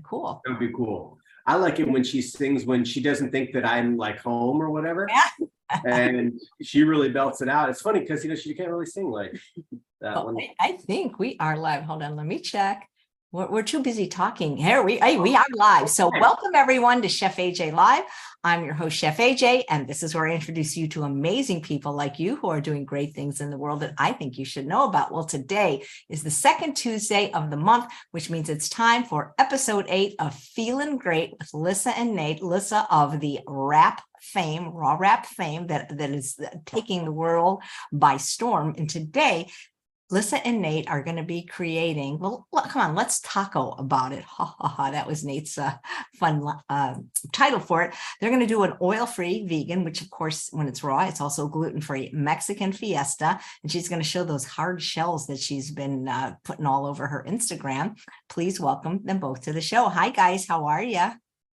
Cool. That would be cool. I like it when she sings when she doesn't think that I'm like home or whatever. Yeah. And she really belts it out. It's funny because she can't really sing like that one. I think we are live. Hold on, let me check. We're too busy talking. Here we are live. So welcome everyone to Chef AJ Live. I'm your host, Chef AJ, and this is where I introduce you to amazing people like you who are doing great things in the world that I think you should know about. Well, today is the second Tuesday of the month, which means it's time for episode 8 of Feelin' Great with Lissa and Nate. Lissa of the raw wrap fame that is taking the world by storm. And today, Lissa and Nate are going to be creating, well, come on, let's taco about it. Ha, ha, ha. That was Nate's fun title for it. They're going to do an oil-free vegan, which of course, when it's raw, it's also gluten-free Mexican Fiesta. And she's going to show those hard shells that she's been putting all over her Instagram. Please welcome them both to the show. Hi, guys. How are you?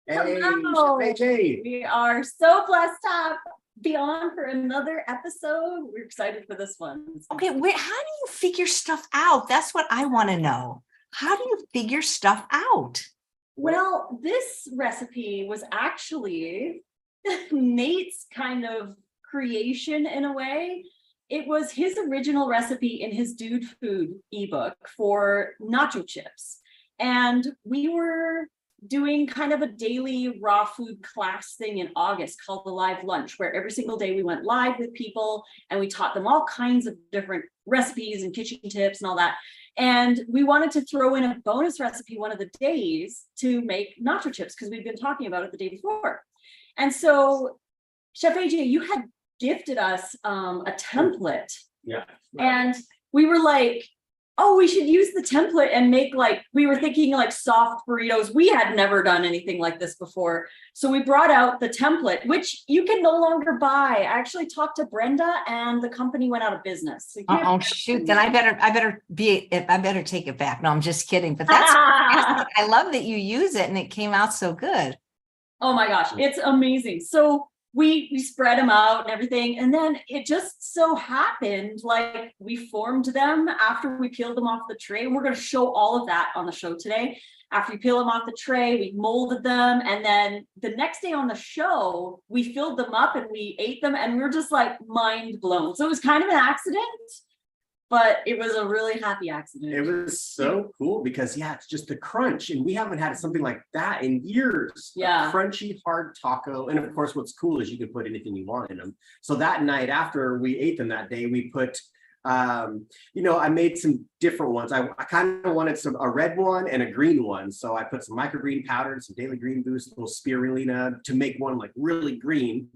Hey, Hello. AJ. We are so blessed to be on for another episode. We're excited for this one. Okay, how do you figure stuff out? That's what I want to know. How do you figure stuff out? Well, this recipe was actually Nate's kind of creation in a way. It was his original recipe in his Dude Food ebook for nacho chips. And we were doing kind of a daily raw food class thing in August called the Live Lunch, where every single day we went live with people and we taught them all kinds of different recipes and kitchen tips and all that. And we wanted to throw in a bonus recipe one of the days to make nacho chips because we'd been talking about it the day before. And so Chef AJ, you had gifted us a template. Yeah. And we were like, oh, we should use the template and make we were thinking like soft burritos. We had never done anything like this before. So we brought out the template, which you can no longer buy. I actually talked to Brenda and the company went out of business. So oh shoot, then I better take it back. No, I'm just kidding. But that's fantastic. I love that you use it and it came out so good. Oh my gosh, it's amazing. So we spread them out and everything. And then it just so happened, like we formed them after we peeled them off the tray. We're going to show all of that on the show today. After we peel them off the tray, we molded them. And then the next day on the show, we filled them up and we ate them. And we were just like mind blown. So it was kind of an accident, but it was a really happy accident. It was so cool because it's just the crunch, and we haven't had something like that in years. Yeah, a crunchy, hard taco, and of course, what's cool is you can put anything you want in them. So that night after we ate them that day, we put, I made some different ones. I kind of wanted a red one and a green one, so I put some microgreen powder and some daily green boost, a little spirulina to make one like really green.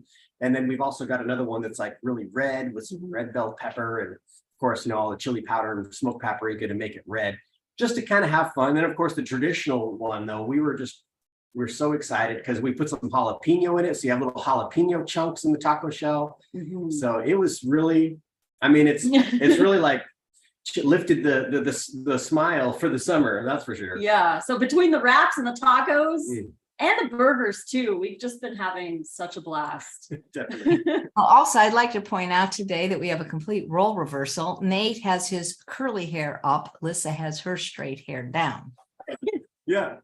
And then we've also got another one that's like really red with some red bell pepper and of course, all the chili powder and smoked paprika to make it red, just to kind of have fun. And of course, the traditional one, though, we're so excited because we put some jalapeno in it. So you have little jalapeno chunks in the taco shell. Mm-hmm. So it was really, it's really like lifted the smile for the summer. That's for sure. Yeah. So between the wraps and the tacos, and the burgers too. We've just been having such a blast. Definitely. Also, I'd like to point out today that we have a complete role reversal. Nate has his curly hair up. Lissa has her straight hair down. Yeah.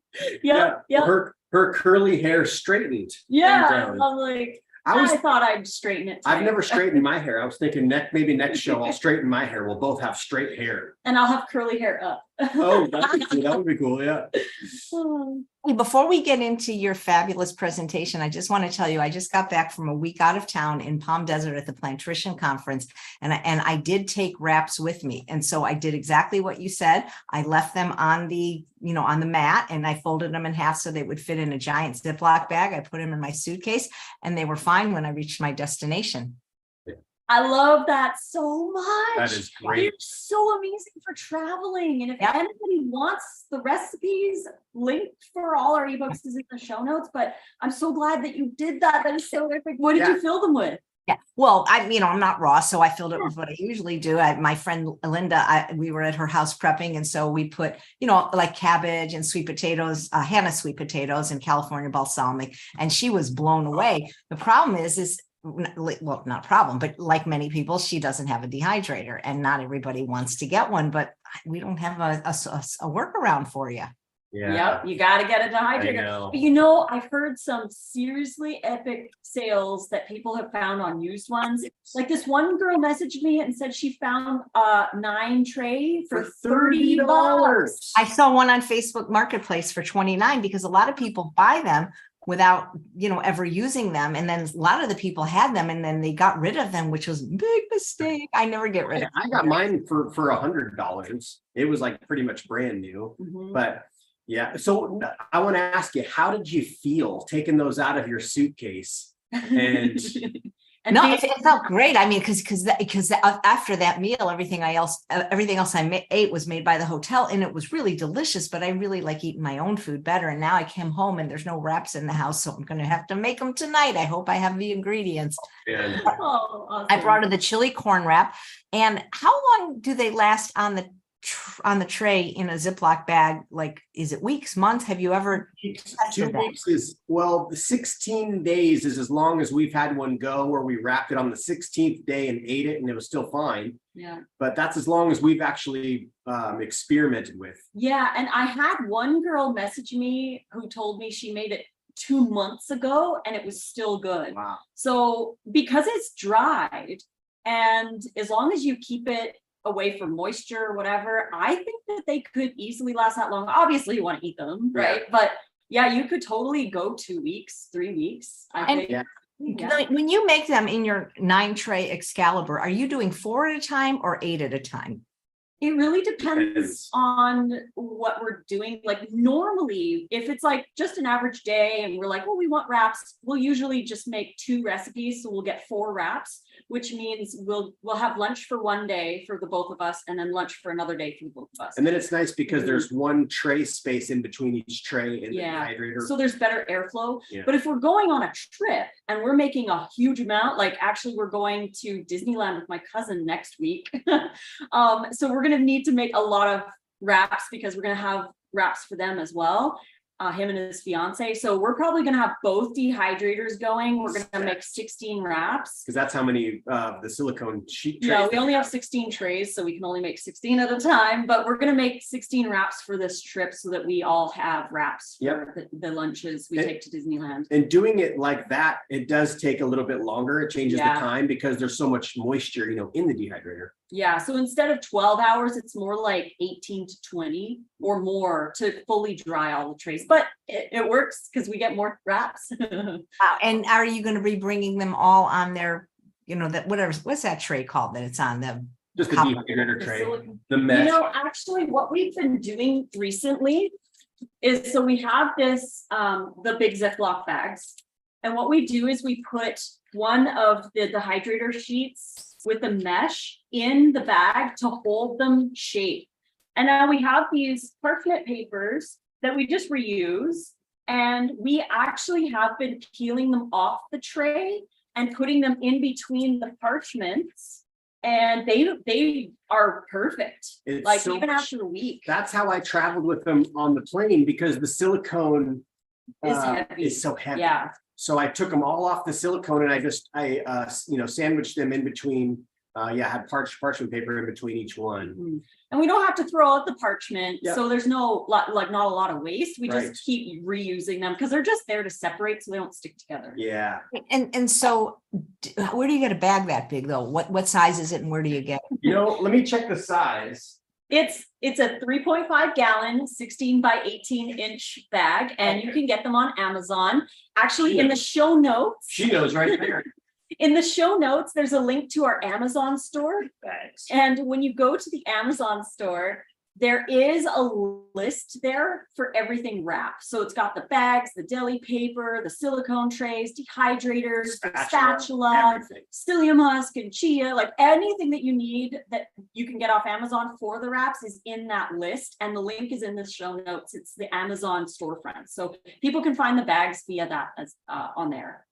Her curly hair straightened. Yeah. I'm like, I thought I'd straighten it today. I've never straightened my hair. I was thinking maybe next show I'll straighten my hair. We'll both have straight hair. And I'll have curly hair up. Oh, that would be cool. Yeah. Before we get into your fabulous presentation, I just want to tell you, I just got back from a week out of town in Palm Desert at the Plantrician Conference, and I did take wraps with me. And so I did exactly what you said. I left them on the mat, and I folded them in half so they would fit in a giant Ziploc bag. I put them in my suitcase, and they were fine when I reached my destination. I love that so much. That is great. It's so amazing for traveling. And if anybody wants the recipes, linked for all our ebooks is in the show notes. But I'm so glad that you did that. That is so epic. What did you fill them with? Yeah. Well, I'm not raw, so I filled it with what I usually do. My friend Linda, we were at her house prepping. And so we put, like cabbage and sweet potatoes, Hannah sweet potatoes and California balsamic. And she was blown away. The problem is well, not a problem, but like many people, she doesn't have a dehydrator and not everybody wants to get one, but we don't have a workaround for you. Yep, you got to get a dehydrator. But I've heard some seriously epic sales that people have found on used ones. Like this one girl messaged me and said she found a 9 tray for $30. I saw one on Facebook Marketplace for 29 because a lot of people buy them without, ever using them. And then a lot of the people had them and then they got rid of them, which was a big mistake. I never get rid of them. I got mine for $100. It was like pretty much brand new, but yeah. So I want to ask you, how did you feel taking those out of your suitcase? And no, it felt great. I mean, because after that meal, everything else I ate was made by the hotel, and it was really delicious. But I really like eating my own food better. And now I came home, and there's no wraps in the house, so I'm going to have to make them tonight. I hope I have the ingredients. Oh, awesome. I brought her the chili corn wrap. And how long do they last on the tray in a Ziploc bag? Like, is it weeks, months? Have you ever? 2 weeks is, 16 days is as long as we've had one go, where we wrapped it on the 16th day and ate it and it was still fine. Yeah. But that's as long as we've actually experimented with. Yeah. And I had one girl message me who told me she made it 2 months ago and it was still good. Wow. So because it's dried, and as long as you keep it away from moisture or whatever, I think that they could easily last that long. Obviously you want to eat them, right? Yeah. But yeah, you could totally go 2 weeks, 3 weeks. I think. Yeah. When you make them in your 9 tray Excalibur, are you doing 4 at a time or 8 at a time? It really depends on what we're doing. Like normally, if it's like just an average day and we're like, well, we want wraps, we'll usually just make 2 recipes. So we'll get 4 wraps, which means we'll have lunch for one day for the both of us, and then lunch for another day for the both of us. And then it's nice because there's one tray space in between each tray and the dehydrator. So there's better airflow. Yeah. But if we're going on a trip and we're making a huge amount, like actually we're going to Disneyland with my cousin next week. So we're going to need to make a lot of wraps because we're going to have wraps for them as well. Him and his fiance. So we're probably going to have both dehydrators going. We're going to make 16 wraps. Because that's how many the silicone sheet trays. No, we only have 16 trays, so we can only make 16 at a time. But we're going to make 16 wraps for this trip so that we all have wraps for the lunches we take to Disneyland. And doing it like that, it does take a little bit longer. It changes the time because there's so much moisture, in the dehydrator. Yeah, so instead of 12 hours, it's more like 18 to 20 or more to fully dry all the trays. But it works because we get more wraps. Wow. And are you going to be bringing them all on their, what's that tray called that it's on? Just the dehydrator tray. The mesh. Actually, what we've been doing recently is, so we have this, the big Ziploc bags. And what we do is we put one of the dehydrator sheets with the mesh in the bag to hold them shape. And now we have these parchment papers that we just reuse. And we actually have been peeling them off the tray and putting them in between the parchments. And they are perfect. It's even after a week. That's how I traveled with them on the plane, because the silicone is so heavy. Yeah. So I took them all off the silicone and I sandwiched them in between. Had parchment paper in between each one. And we don't have to throw out the parchment. Yep. So there's not a lot of waste. We just keep reusing them because they're just there to separate so they don't stick together. Yeah. And so where do you get a bag that big though? What size is it and where do you get it? Let me check the size. It's a 3.5 gallon, 16 by 18 inch bag, and you can get them on Amazon. Actually, in the show notes. She knows right there. In the show notes, there's a link to our Amazon store. Thanks. And when you go to the Amazon store, there is a list there for everything wrapped. So it's got the bags, the deli paper, the silicone trays, dehydrators, spatula, psyllium husk and chia, like anything that you need that you can get off Amazon for the wraps is in that list. And the link is in the show notes. It's the Amazon storefront. So people can find the bags via that on there.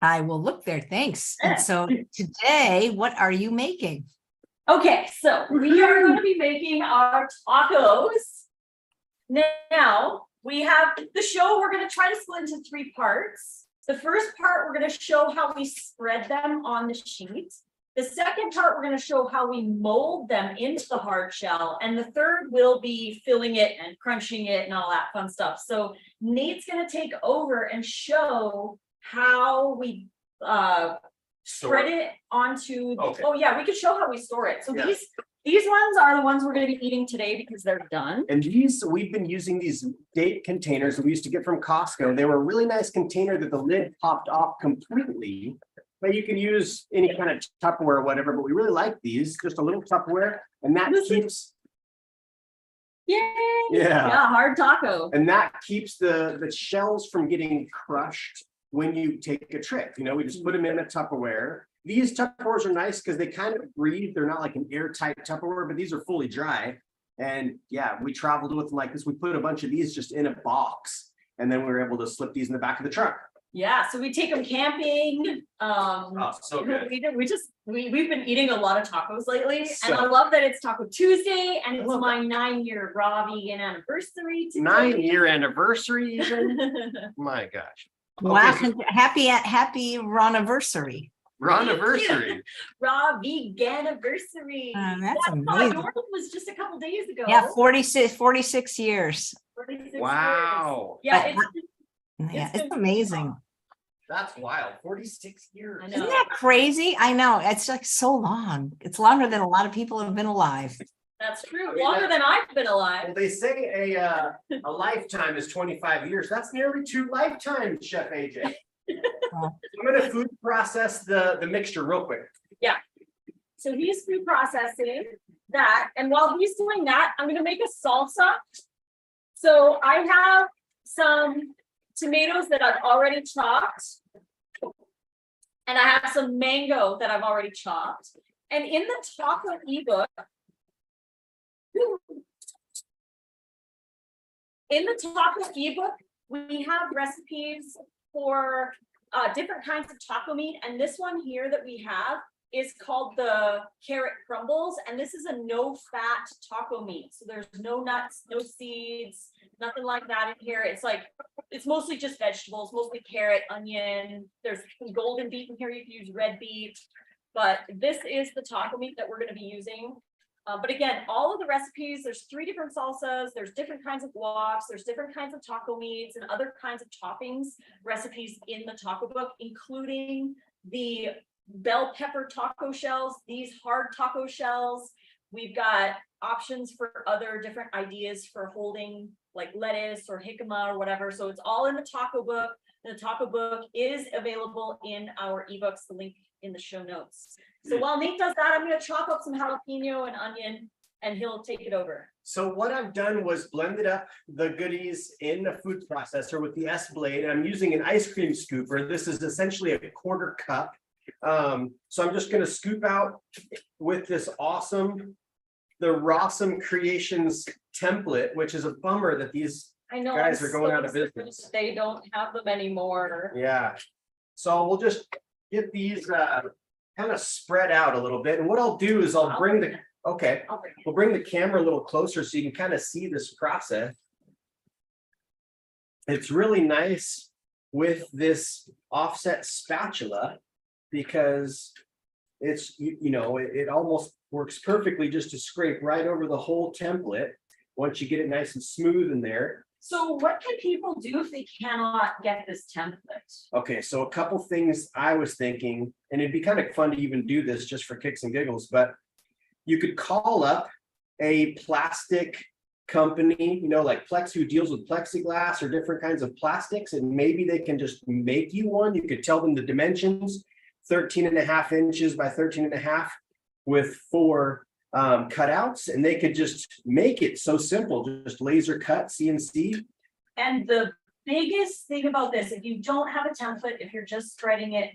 I will look there. Thanks. And so today, what are you making? Okay, so we are going to be making our tacos. Now, we have the show, we're going to try to split into 3 parts. The first part, we're going to show how we spread them on the sheet. The second part, we're going to show how we mold them into the hard shell. And the third will be filling it and crunching it and all that fun stuff. So Nate's going to take over and show how we spread it onto. Okay. Oh yeah, we could show how we store it. So Yeah. these ones are the ones we're going to be eating today because they're done. And we've been using these date containers that we used to get from Costco. They were a really nice container that the lid popped off completely. But you can use any kind of Tupperware or whatever, but we really like these, just a little Tupperware, and that keeps, Yay! yeah, Hard taco. and that keeps the shells from getting crushed when you take a trip. You know, we just put them in a Tupperware. These Tupperwares are nice because they kind of breathe. They're not like an airtight Tupperware, but these are fully dry. And yeah, we traveled with them like this. We put a bunch of these just in a box, and then we were able to slip these in the back of the truck. Yeah, so we take them camping. Oh, so good. We've been eating a lot of tacos lately, and I So- love that it's Taco Tuesday, and it's my 9-year raw vegan anniversary today. 9-year anniversary even. My gosh. Wow, Okay, so happy anniversary. anniversary. Raw vegan anniversary. That's Yeah, amazing. yours was just a couple days ago. Yeah, 46 years. 46 years. Wow. Yeah, Yeah, been it's amazing. That's wild. 46 years. I know. Isn't that crazy? I know. It's like so long. It's longer than a lot of people have been alive. That's true. I mean, Longer than I've been Well, alive. they say a lifetime is 25 years. That's nearly 2 lifetimes, Chef AJ. Oh. I'm gonna food process the mixture real quick. So he's food processing that, and while he's doing that, I'm gonna make a salsa. So I have some tomatoes that I've already chopped. And I have some mango that I've already chopped. And in the taco ebook, we have recipes for different kinds of taco meat. And this one here that we have is called the carrot crumbles. And this is a no-fat taco meat. So there's no nuts, no seeds, nothing like that in here. It's mostly just vegetables, mostly carrot, onion. There's some golden beet in here. You can use red beet. But this is the taco meat that we're going to be using. But again, all of the recipes, there's 3 different salsas, there's different kinds of guacs, there's different kinds of taco meats and other kinds of toppings, recipes in the taco book, including the bell pepper taco shells, these hard taco shells. We've got options for other different ideas for holding like lettuce or jicama or whatever. So it's all in the taco book. The taco book is available in our ebooks, the link in the show notes. So while Nate does that, I'm going to chop up some jalapeno and onion and he'll take it over. So what I've done was blended up the goodies in a food processor with the S blade. And I'm using an ice cream scooper. This is essentially a 1/4 cup. So I'm just going to scoop out with this awesome, the Rawsome Creations template, which is a bummer that these I know guys I'm are going so out of disappointed business. They don't have them anymore. Yeah. So we'll just get these kind of spread out a little bit. And what I'll do is I'll bring the, okay, I'll bring it. we'll bring the camera a little closer so you can kind of see this process. It's really nice with this offset spatula because it's, you know, it almost works perfectly just to scrape right over the whole template once you get it nice and smooth in there. So what can people do if they cannot get this template? Okay, so a couple things I was thinking, and it'd be kind of fun to even do this just for kicks and giggles, but you could call up a plastic company, you know, like Plex, who deals with plexiglass or different kinds of plastics, and maybe they can just make you one. You could tell them the dimensions, 13.5 inches by 13.5 with 4 cutouts, and they could just make it so simple, just laser cut CNC. And the biggest thing about this, if you don't have a template, if you're just spreading it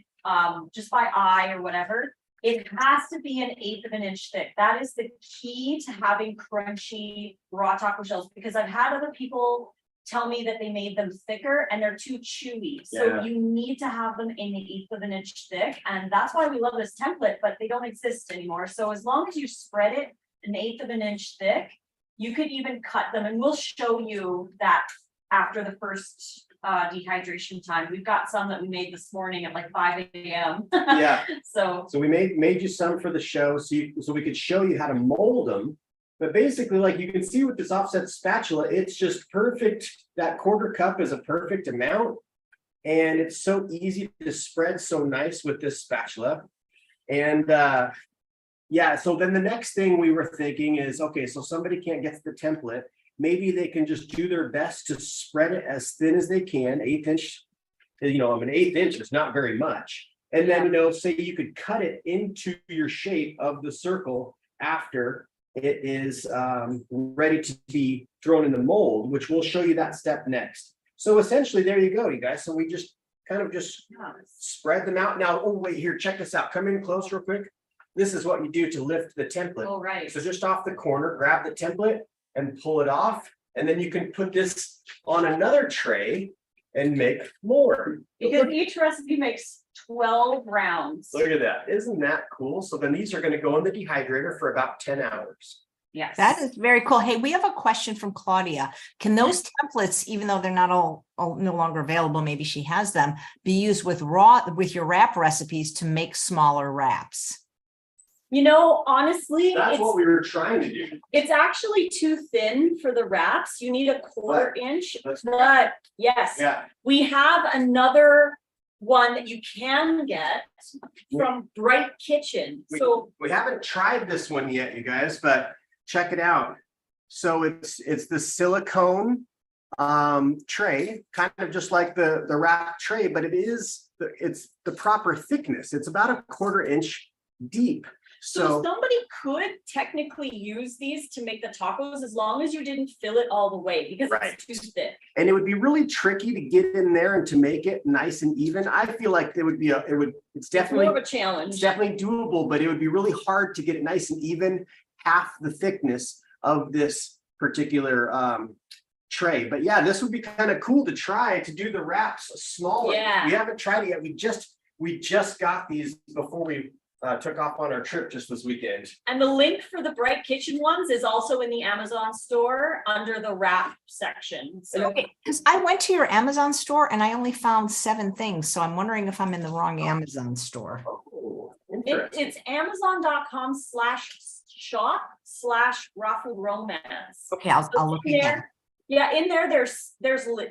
just by eye or whatever, it has to be 1/8 of an inch thick. That is the key to having crunchy raw taco shells, because I've had other people tell me that they made them thicker and they're too chewy. So Yeah. you need to have them 1/8 of an inch thick. And that's why we love this template, but they don't exist anymore. So as long as you spread it 1/8 of an inch thick, you could even cut them, and we'll show you that after the first dehydration time. We've got some that we made this morning at like 5 a.m. Yeah. So So we made you some for the show, so we could show you how to mold them. But basically, like you can see with this offset spatula, it's just perfect. That quarter cup is a perfect amount. And it's so easy to spread so nice with this spatula. And yeah, so then the next thing we were thinking is, okay, so somebody can't get to the template. Maybe they can just do their best to spread it as thin as they can, 1/8 inch. You know, an 1/8 inch is not very much. And then, you know, say you could cut it into your shape of the circle after it is ready to be thrown in the mold, which we'll show you that step next. So essentially, there you go, you guys. So we just kind of just spread them out. Now, oh, wait, here, check this out. Come in close real quick. This is what you do to lift the template. oh, right. So just off the corner, grab the template and pull it off. And then you can put this on another tray and make more. Because each recipe makes 12 rounds. Look at that. Isn't that cool? So then these are going to go in the dehydrator for about 10 hours. Yes. That is very cool. Hey, we have a question from Claudia. Can those templates, even though they're not all no longer available, maybe she has them, be used with your wrap recipes to make smaller wraps? You know, honestly, That's what we were trying to do. it's actually too thin for the wraps. You need a 1/4 inch. Let's- But yes, Yeah. we have another one that you can get from Bright Kitchen. So We haven't tried this one yet, you guys, but check it out. So it's the silicone tray, kind of just like the wrap tray, but it's the proper thickness. It's about a 1/4 inch deep. So somebody could technically use these to make the tacos as long as you didn't fill it all the way because Right. it's too thick. and it would be really tricky to get in there and to make it nice and even. I feel like it's It's definitely more of a challenge. It's definitely doable, but it would be really hard to get it nice and even, half the thickness of this particular tray. But yeah, this would be kind of cool to try to do the wraps smaller. Yeah. We haven't tried it yet. We just got these before we took off on our trip just this weekend. And the link for the Bright Kitchen ones is also in the Amazon store under the wrap section. So Okay, because I went to your Amazon store and I only found 7 things. So I'm wondering if I'm in the wrong Amazon store. Oh, interesting. it's amazon.com/shop/raw food romance. Okay, I'll look In again. there, yeah, in there,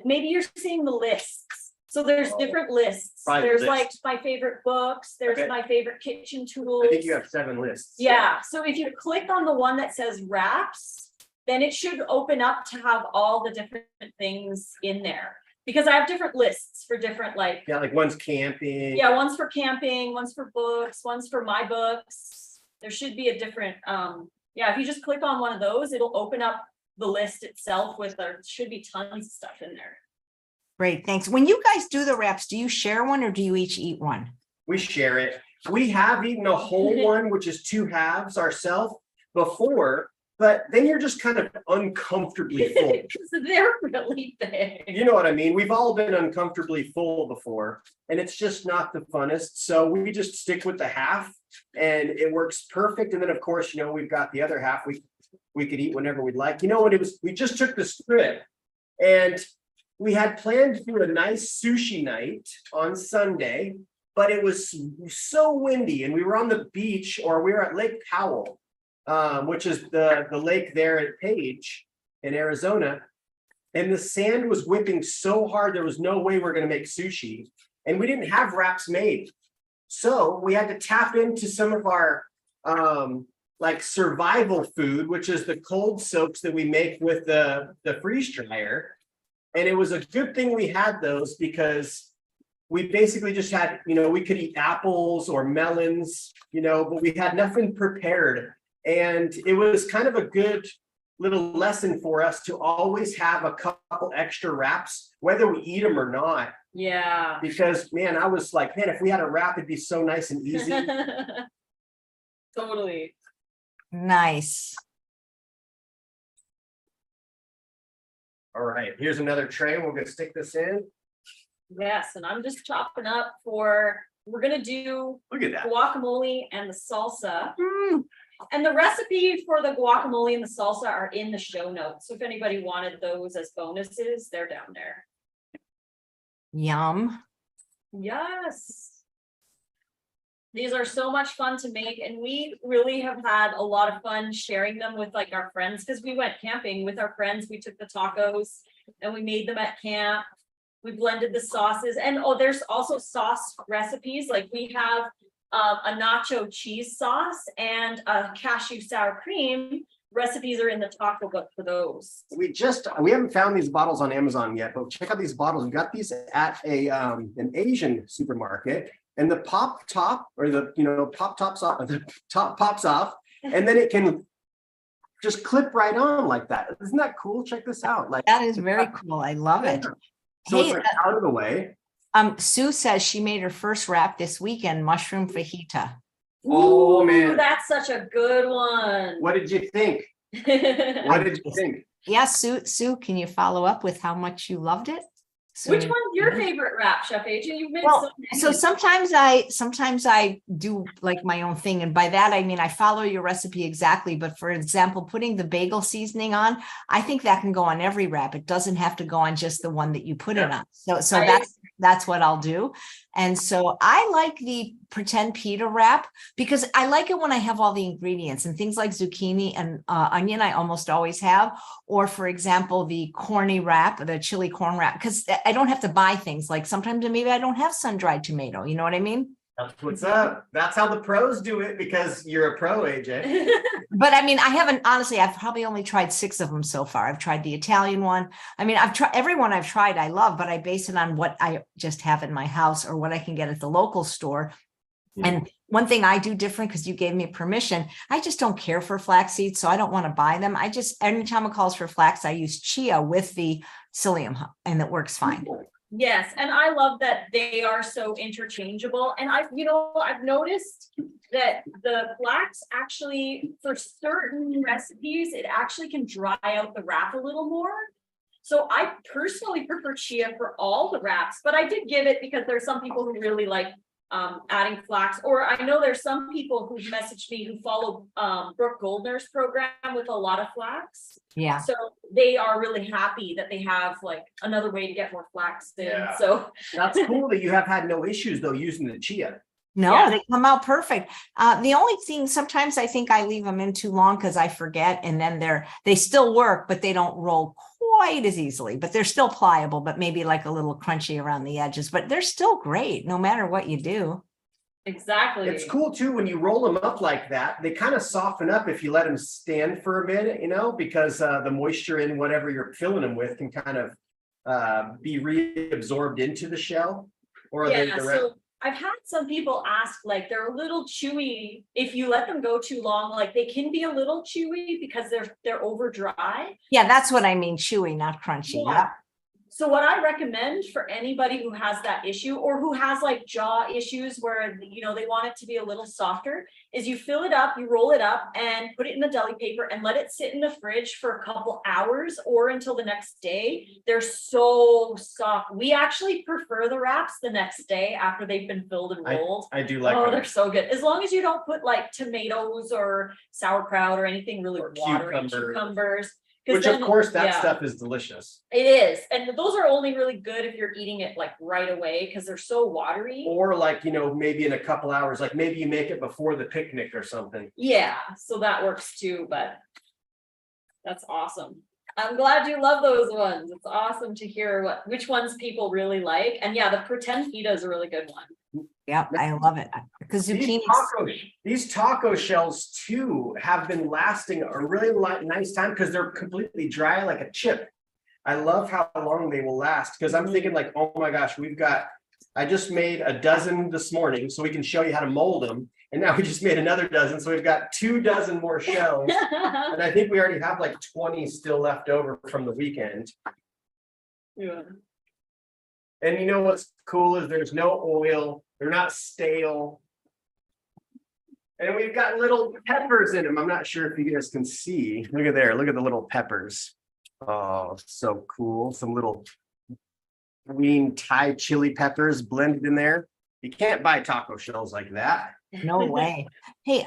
maybe you're seeing the lists. So there's Oh. different lists. Five There's lists. like my favorite books, there's Okay. my favorite kitchen tools. I think you have 7 lists. Yeah, so if you click on the one that says wraps, then it should open up to have all the different things in there. Because I have different lists for different Yeah, like one's camping. yeah, one's for camping, one's for books, one's for my books. There should be a different, yeah, if you just click on one of those, it'll open up the list itself with, there should be tons of stuff in there. Great, thanks. When you guys do the wraps, do you share one or do you each eat one? We share it. We have eaten a whole one, which is 2 halves ourselves before, but then you're just kind of uncomfortably full. So they're really big. You know what I mean? We've all been uncomfortably full before, and it's just not the funnest. So we just stick with the half and it works perfect. And then of course, you know, we've got the other half we could eat whenever we'd like. You know what it was? We just took the strip and we had planned to do a nice sushi night on Sunday, but it was so windy and we were on the beach, or we were at Lake Powell, which is the lake there at Page in Arizona. And the sand was whipping so hard, there was no way we're going to make sushi. And we didn't have wraps made. So we had to tap into some of our like survival food, which is the cold soaks that we make with the freeze dryer. And it was a good thing we had those because we basically just had, you know, we could eat apples or melons, you know, but we had nothing prepared. And it was kind of a good little lesson for us to always have a couple extra wraps, whether we eat them or not. Yeah. Because man, I was like, man, if we had a wrap, it'd be so nice and easy. Totally. Nice. All right, here's another tray. We're gonna stick this in. Yes, and I'm just chopping up we're gonna do Look at that. guacamole and the salsa. Mm, And the recipe for the guacamole and the salsa are in the show notes. So if anybody wanted those as bonuses, they're down there. Yum. Yes. These are so much fun to make, and we really have had a lot of fun sharing them with like our friends, because we went camping with our friends. We took the tacos and we made them at camp. We blended the sauces, and there's also sauce recipes. Like we have a nacho cheese sauce and a cashew sour cream. Recipes are in the taco book for those. We haven't found these bottles on Amazon yet, but check out these bottles. We got these at an Asian supermarket, and the pop top, or the pop tops off, the top pops off, and then it can just clip right on like that. Isn't that cool? Check this out. Like, That is very cool. I love it. so Hey, it's like out of the way. Sue says she made her first wrap this weekend, mushroom fajita. Oh, Ooh, man. that's such a good one. What did you think? What did you think? Yeah, Sue, can you follow up with how much you loved it? Which Sue? one's your favorite wrap, Chef AJ? You've made Well, so many. so sometimes I do like my own thing. And by that, I mean, I follow your recipe exactly. But for example, putting the bagel seasoning on, I think that can go on every wrap. It doesn't have to go on just the one that you put it on. So that's what I'll do. And so I like the pretend pita wrap because I like it when I have all the ingredients, and things like zucchini and onion I almost always have. Or for example, the corny wrap, the chili corn wrap, because I don't have to buy things. Like sometimes maybe I don't have sun-dried tomato. You know what I mean? That's what's up. That's how the pros do it, because you're a pro, AJ. But I mean, I haven't, honestly, I've probably only tried 6 of them so far. I've tried the Italian one. I mean, I've tried everyone I've tried, I love, but I base it on what I just have in my house or what I can get at the local store. And one thing I do different, because you gave me permission, I just don't care for flax seeds, so I don't want to buy them. I just, anytime it calls for flax, I use chia with the psyllium, and it works fine. Yes, and I love that they are so interchangeable. And I've noticed that the flax actually, for certain recipes, it actually can dry out the wrap a little more. So I personally prefer chia for all the wraps, but I did give it because there's some people who really like adding flax, or I know there's some people who've messaged me who follow Brooke Goldner's program with a lot of flax. Yeah. So they are really happy that they have like another way to get more flax in. Yeah. So That's cool that you have had no issues though using the chia. No, Yeah. they come out perfect. The only thing, sometimes I think I leave them in too long because I forget, and then they still work, but they don't roll quite as easily, but they're still pliable, but maybe like a little crunchy around the edges, but they're still great no matter what you do. exactly. It's cool too when you roll them up like that. They kind of soften up if you let them stand for a minute, because the moisture in whatever you're filling them with can kind of be reabsorbed into the shell. Or Yeah, so I've had some people ask, like, they're a little chewy if you let them go too long. Like they can be a little chewy because they're over dry. Yeah, that's what I mean. Chewy, not crunchy. Yeah. So what I recommend for anybody who has that issue, or who has like jaw issues where, they want it to be a little softer, is you fill it up, you roll it up and put it in the deli paper and let it sit in the fridge for a couple hours or until the next day. They're so soft. We actually prefer the wraps the next day after they've been filled and rolled. I do like Oh, them. they're so good. As long as you don't put like tomatoes or sauerkraut or anything really Or watery, cucumbers. 'Cause Which of course that yeah. stuff is delicious. It is. And those are only really good if you're eating it like right away because they're so watery. Or like, maybe in a couple hours, like maybe you make it before the picnic or something. Yeah, so that works too, but that's awesome. I'm glad you love those ones. It's awesome to hear which ones people really like. And yeah, the pretend pita is a really good one. Yep, I love it. Because zucchini. These taco shells too have been lasting a really nice time because they're completely dry like a chip. I love how long they will last because I'm thinking like, oh my gosh, I just made a dozen this morning so we can show you how to mold them. And now we just made another dozen. So we've got 2 dozen more shells. And I think we already have like 20 still left over from the weekend. Yeah. And what's cool is there's no oil. They're not stale. And we've got little peppers in them. I'm not sure if you guys can see. Look at there. Look at the little peppers. Oh, so cool. Some little green Thai chili peppers blended in there. You can't buy taco shells like that. No way. Hey,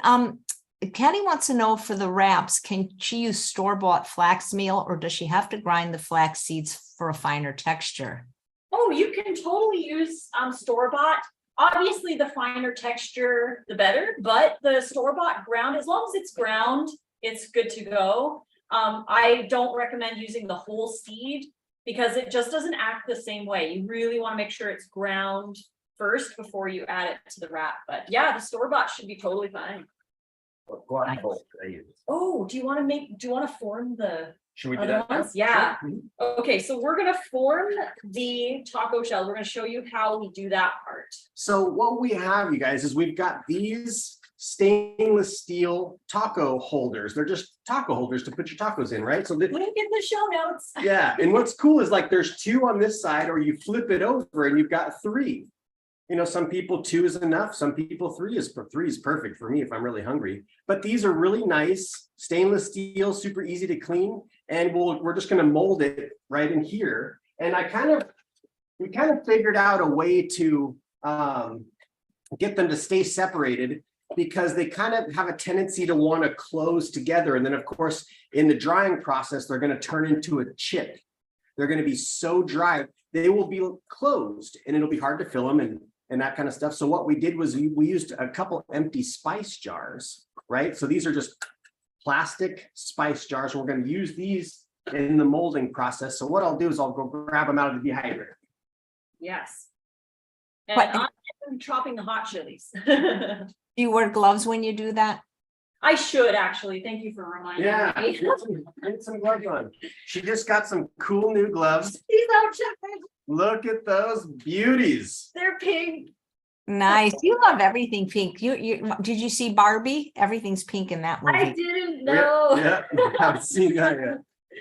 Kenny wants to know, for the wraps, can she use store-bought flax meal, or does she have to grind the flax seeds for a finer texture? Oh, you can totally use store-bought. Obviously, the finer texture, the better, but the store-bought ground, as long as it's ground, it's good to go. I don't recommend using the whole seed because it just doesn't act the same way. You really want to make sure it's ground first before you add it to the wrap. But yeah, the store-bought should be totally fine. Oh, do you want to form the Should we do other that? ones? Yeah. Sure. Mhm. Okay, so we're gonna form the taco shell. We're gonna show you how we do that part. So what we have, you guys, is we've got these stainless steel taco holders. They're just taco holders to put your tacos in, right? So Link in the show notes. yeah, and what's cool is like there's two on this side, or you flip it over and you've got three. You know, some people 2 is enough. Some people three is perfect for me if I'm really hungry. But these are really nice, stainless steel, super easy to clean. And we're just going to mold it right in here. And we kind of figured out a way to get them to stay separated because they kind of have a tendency to want to close together. And then of course, in the drying process, they're going to turn into a chip. They're going to be so dry, they will be closed and it'll be hard to fill them and that kind of stuff. So what we did was we used a couple empty spice jars, right? So these are just plastic spice jars. We're going to use these in the molding process. So what I'll do is I'll go grab them out of the dehydrator. Yes. And But- I'm chopping the hot chilies. Do you wear gloves when you do that? I should actually. Thank you for reminding Yeah, me. get some gloves on. She just got some cool new gloves. These are chickens. Look at those beauties. They're pink. Nice. You love everything pink. You did you see Barbie? Everything's pink in that I movie. didn't know. Yeah, haven't seen that yet.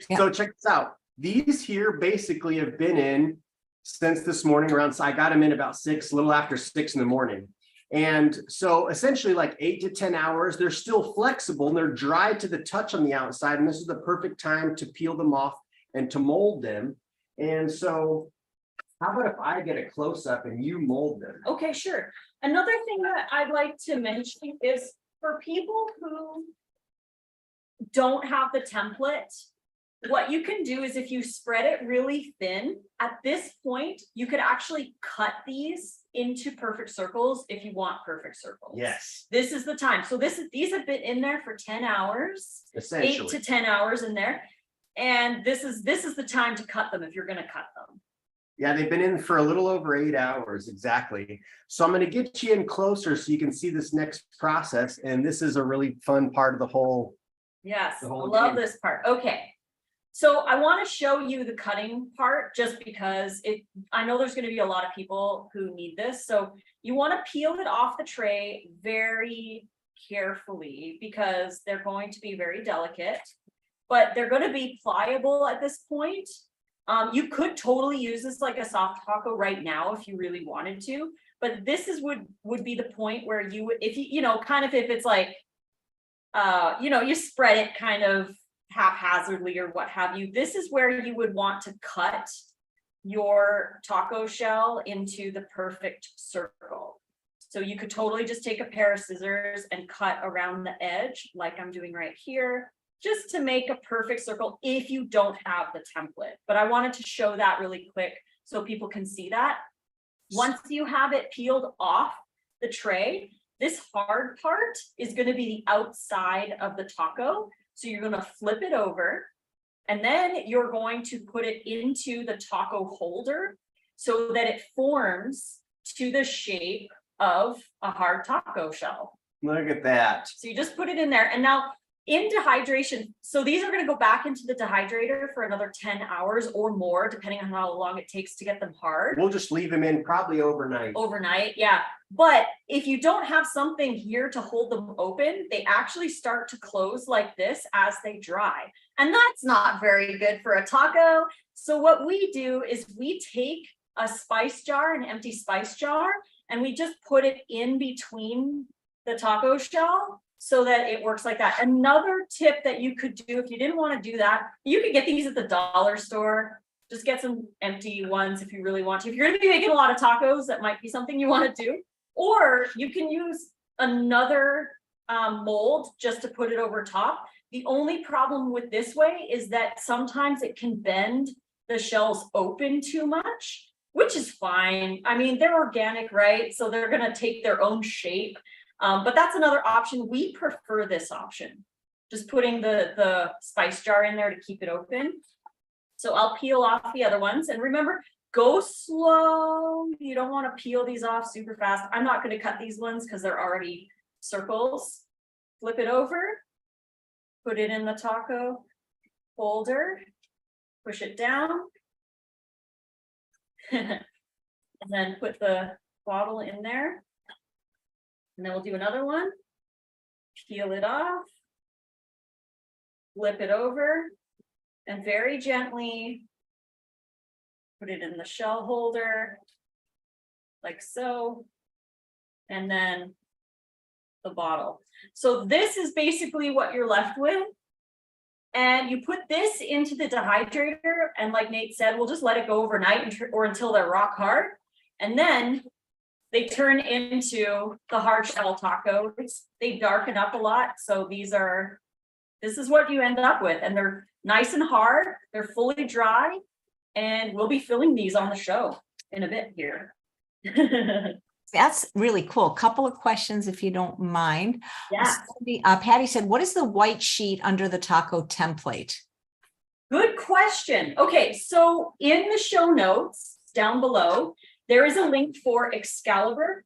Yeah. So check this out. These here basically have been in since this morning around, so I got them in about 6, a little after 6 in the morning. And so essentially like 8 to 10 hours, they're still flexible and they're dry to the touch on the outside. And this is the perfect time to peel them off and to mold them. And so how about if I get a close up and you mold them? Okay, sure. Another thing that I'd like to mention is for people who don't have the template, what you can do is if you spread it really thin, at this point, you could actually cut these into perfect circles if you want perfect circles. Yes, This is the time. So these have been in there for 10 hours, 8 essentially. to 10 hours in there. And this is the time to cut them if you're going to cut them. Yeah, they've been in for a little over 8 hours, exactly. So I'm going to get you in closer so you can see this next process. And this is a really fun part of the whole. Yes, I The whole love game. this part. Okay. So I want to show you the cutting part just because I know there's going to be a lot of people who need this. So you want to peel it off the tray very carefully because they're going to be very delicate, but they're going to be pliable at this point. You could totally use this like a soft taco right now if you really wanted to, but this is would be the point where you would, if you kind of if it's like, you spread it kind of haphazardly or what have you, this is where you would want to cut your taco shell into the perfect circle. So you could totally just take a pair of scissors and cut around the edge like I'm doing right here, just to make a perfect circle if you don't have the template. But I wanted to show that really quick so people can see that. Once you have it peeled off the tray, this hard part is going to be the outside of the taco. So you're going to flip it over and then you're going to put it into the taco holder so that it forms to the shape of a hard taco shell. Look at that. So you just put it in there. And now in dehydration, so these are going to go back into the dehydrator for another 10 hours or more, depending on how long it takes to get them hard. We'll just leave them in probably overnight. Overnight, yeah. But if you don't have something here to hold them open, they actually start to close like this as they dry. And that's not very good for a taco. So what we do is we take a spice jar, an empty spice jar, and we just put it in between the taco shell so that it works like that. Another tip that you could do if you didn't want to do that, you could get these at the dollar store. Just get some empty ones if you really want to. If you're going to be making a lot of tacos, that might be something you want to do. Or you can use another mold just to put it over top. The only problem with this way is that sometimes it can bend the shells open too much, which is fine. I mean, they're organic, right? So they're gonna take their own shape. But that's another option. We prefer this option. Just putting the spice jar in there to keep it open. So I'll peel off the other ones. And remember, go slow. You don't want to peel these off super fast. I'm not going to cut these ones because they're already circles. Flip it over. Put it in the taco holder. Push it down. And then put the bottle in there. And then we'll do another one. Peel it off. Flip it over. And very gently put it in the shell holder. Like so. And then the bottle. So this is basically what you're left with. And you put this into the dehydrator. And like Nate said, we'll just let it go overnight or until they're rock hard. And then they turn into the hard shell tacos. They darken up a lot. So this is what you end up with. And they're nice and hard. They're fully dry. And we'll be filling these on the show in a bit here. That's really cool. Couple of questions, if you don't mind. Yeah. Patty said, what is the white sheet under the taco template? Good question. Okay, so in the show notes down below, there is a link for Excalibur,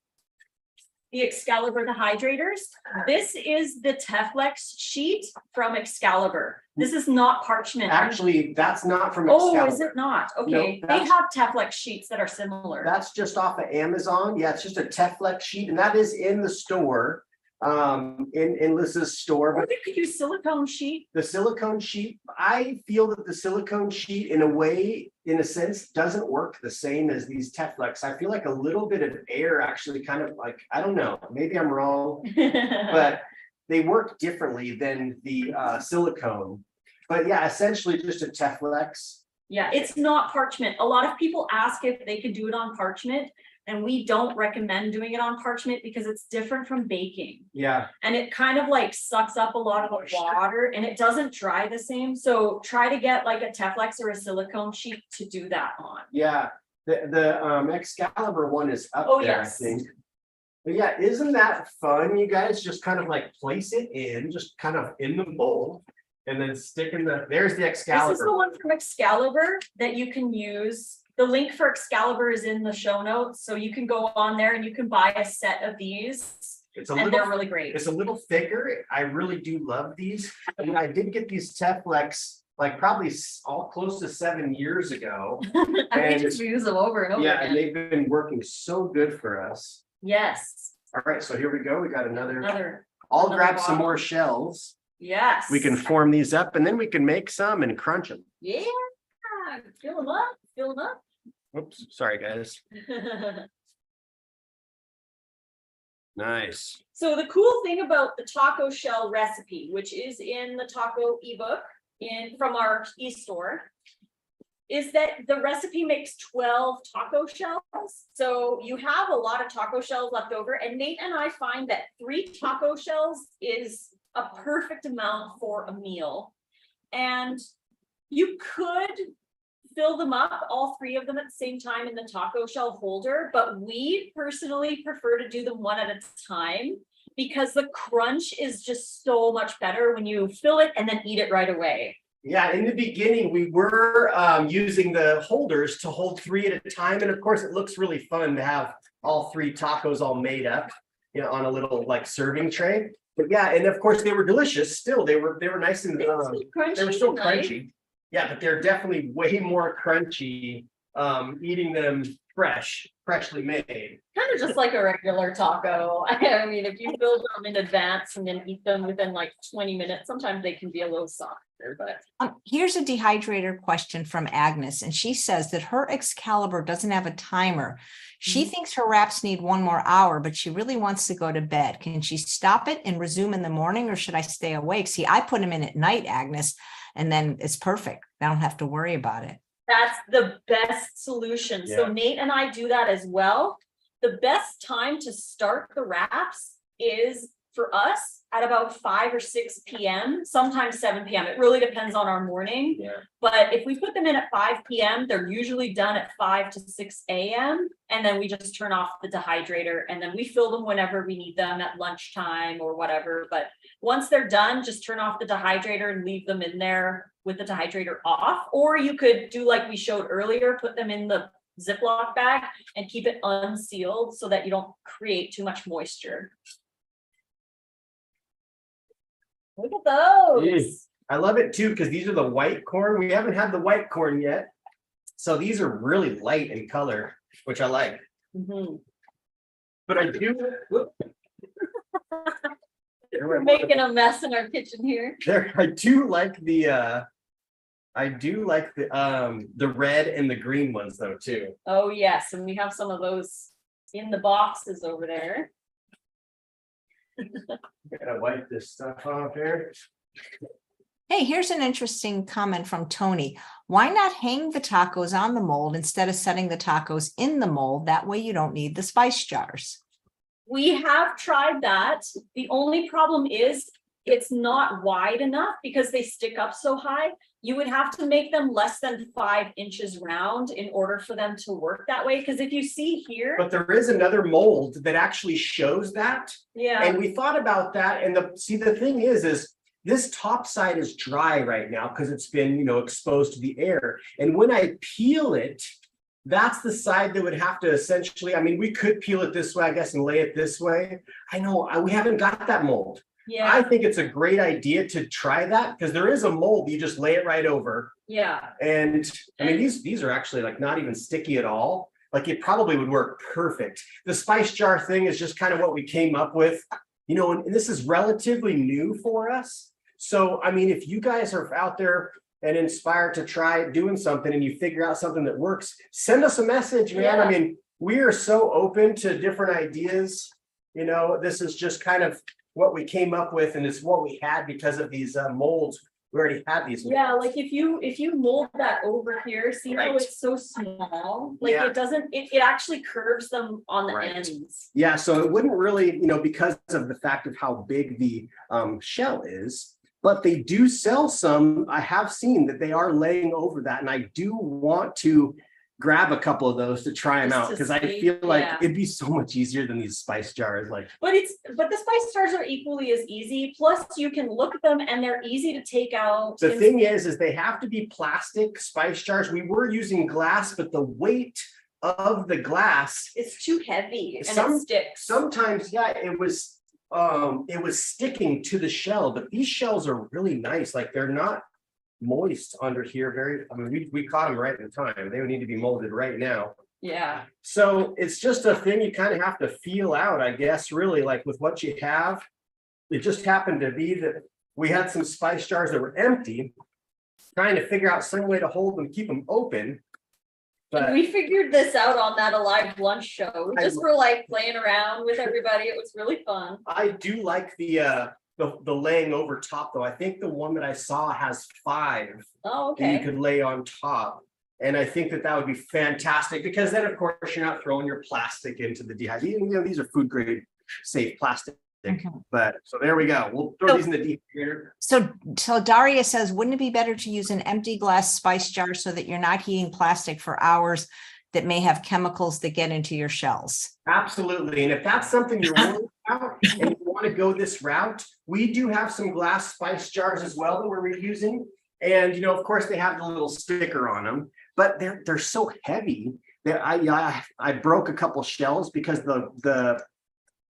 the Excalibur dehydrators. This is the Teflex sheet from Excalibur. This is not parchment. Actually, that's not from Oh, Excalibur. is it not? Okay, No, they have Teflex sheets that are similar. That's just off of Amazon. Yeah, it's just a Teflex sheet, and that is in the store, in Lissa's store. Or But you could use silicone sheet. the silicone sheet, I feel that the silicone sheet, in a way, in a sense, doesn't work the same as these Teflex. I feel like a little bit of air actually kind of like, I don't know, maybe I'm wrong, but they work differently than the silicone. But yeah, essentially just a Teflex. Yeah, it's not parchment. A lot of people ask if they could do it on parchment, and we don't recommend doing it on parchment because it's different from baking. Yeah. And it kind of like sucks up a lot of the water and it doesn't dry the same. So try to get like a Teflex or a silicone sheet to do that on. Yeah, the Excalibur one is up Oh, there, yes. I think. But yeah, isn't that fun, you guys? Just kind of like place it in, just kind of in the bowl, and then stick in there's the This is the Excalibur. one from Excalibur that you can use. The link for Excalibur is in the show notes. So you can go on there and you can buy a set of these. It's a And they're little, really great. it's a little thicker. I really do love these. I mean, I did get these Teflex like probably all close to 7 years ago. And we And- just use them over and over Yeah, and again. they've been working so good for us. Yes. All right, so here we go. We got Another. I'll another grab some bottle. more shells. Yes. We can form these up and then we can make some and crunch them. Yeah. Fill them up. Fill them up. Oops, sorry, guys. Nice. So the cool thing about the taco shell recipe, which is in the taco ebook from our e-store, is that the recipe makes 12 taco shells. So you have a lot of taco shells left over, and Nate and I find that 3 taco shells is a perfect amount for a meal. And you could fill them up, all 3 of them at the same time in the taco shell holder, but we personally prefer to do them one at a time because the crunch is just so much better when you fill it and then eat it right away. Yeah, in the beginning, we were using the holders to hold 3 at a time. And of course, it looks really fun to have all 3 tacos all made up, you know, on a little like serving tray. But yeah, and of course, they were delicious. Still, they were nice and They were still crunchy. they were still tonight. crunchy. Yeah, but they're definitely way more crunchy eating them freshly made. Kind of just like a regular taco. I mean, if you build them in advance and then eat them within like 20 minutes, sometimes they can be a little softer, but. Here's a dehydrator question from Agnes, and she says that her Excalibur doesn't have a timer. She thinks her wraps need 1 more hour, but she really wants to go to bed. Can she stop it and resume in the morning, or should I stay awake? See, I put them in at night, Agnes, and then it's perfect. I don't have to worry about it. That's the best solution. So Yeah. Nate and I do that as well. The best time to start the wraps is for us at about 5 or 6 p.m., sometimes 7 p.m. It really depends on our morning. Yeah. But if we put them in at 5 p.m., they're usually done at 5 to 6 a.m. And then we just turn off the dehydrator and then we fill them whenever we need them at lunchtime or whatever. But once they're done, just turn off the dehydrator and leave them in there with the dehydrator off. Or you could do like we showed earlier, put them in the Ziploc bag and keep it unsealed so that you don't create too much moisture. Look at those. I love it too, because these are the white corn. We haven't had the white corn yet. So these are really light in color, which I like. Mhm. But I do. We're making a mess in our kitchen here. I do like the red and the green ones though too. Oh, yes. And we have some of those in the boxes over there. Gotta wipe this stuff off here. Hey, here's an interesting comment from Tony. Why not hang the tacos on the mold instead of setting the tacos in the mold? That way you don't need the spice jars. We have tried that. The only problem is it's not wide enough because they stick up so high. You would have to make them less than 5 inches round in order for them to work that way. Because if you see here. But there is another mold that actually shows that. Yeah. And we thought about that. And the thing is this top side is dry right now because it's been, exposed to the air. And when I peel it, that's the side that would have to essentially, we could peel it this way, I guess, and lay it this way. I know we haven't got that mold. Yeah. I think it's a great idea to try that because there is a mold. You just lay it right over. Yeah. And these are actually like not even sticky at all. Like it probably would work perfect. The spice jar thing is just kind of what we came up with, and this is relatively new for us. So, if you guys are out there and inspired to try doing something and you figure out something that works, send us a message, man. Yeah. We are so open to different ideas. This is just kind of what we came up with, and it's what we had because of these molds. We already had these. Yeah, like if you mold that over here, see how it's so small? Like Yeah. it doesn't, it actually curves them on the Right. ends. Yeah, so it wouldn't really, because of the fact of how big the shell is, but they do sell some. I have seen that they are laying over that, and I do want to grab a couple of those to try them Just out to because I see, feel like yeah. it'd be so much easier than these spice jars. Like, But the spice jars are equally as easy. Plus you can look at them and they're easy to take out. the thing is they have to be plastic spice jars. We were using glass, but the weight of the glass, It's too heavy and Some- it sticks. sometimes, yeah, it was sticking to the shell, but these shells are really nice. Like they're not moist under here. We caught them right in time. They would need to be molded right now. Yeah. So it's just a thing you kind of have to feel out, I guess, really, like with what you have. It just happened to be that we had some spice jars that were empty, trying to figure out some way to hold them, keep them open. And But we figured this out on that Alive Lunch show. We just were like playing around with everybody. It was really fun. I do like the laying over top though. I think the one that I saw has 5 Oh, that you okay. could lay on top. And I think that would be fantastic because then of course you're not throwing your plastic into the dehydrator. These are food grade safe plastic. Mhm. But so there we go. We'll throw So- these in the dehydrator. So Daria says, wouldn't it be better to use an empty glass spice jar so that you're not heating plastic for hours that may have chemicals that get into your shells? Absolutely. And if that's something you're worried about and you want to go this route, we do have some glass spice jars as well that we're reusing. And of course they have the little sticker on them, but they're so heavy that I broke a couple shells because the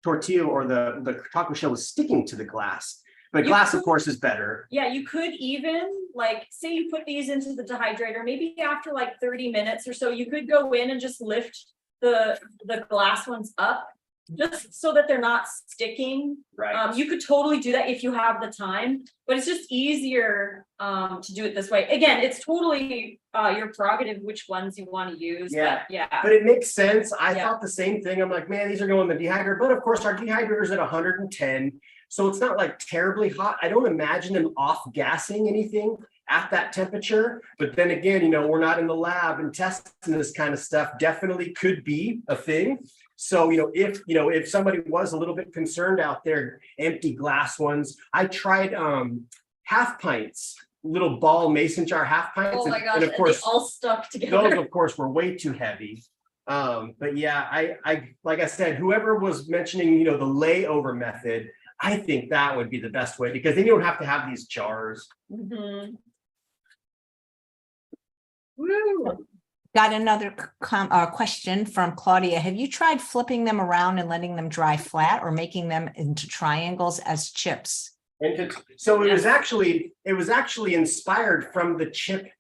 tortilla or the taco shell was sticking to the glass. But glass, of course, is better. Yeah, you could even like say you put these into the dehydrator, maybe after like 30 minutes or so, you could go in and just lift the glass ones up just so that they're not sticking. Right. You could totally do that if you have the time, but it's just easier to do it this way. Again, it's totally your prerogative which ones you want to use. Yeah. But yeah. But it makes sense. I Yeah. thought the same thing. I'm like, man, these are going in the dehydrator. But of course, our dehydrator's at 110. So it's not like terribly hot. I don't imagine them off gassing anything at that temperature. But then again, we're not in the lab and testing this kind of stuff. Definitely could be a thing. So, if somebody was a little bit concerned out there, empty glass ones, I tried half pints, little ball mason jar half pints. Oh my gosh, and of course, they all stuck together. those of course were way too heavy. But yeah, I like I said, whoever was mentioning, the layover method, I think that would be the best way, because then you don't have to have these jars. Mhm. Woo. Got another question from Claudia. Have you tried flipping them around and letting them dry flat, or making them into triangles as chips? So it was actually inspired from the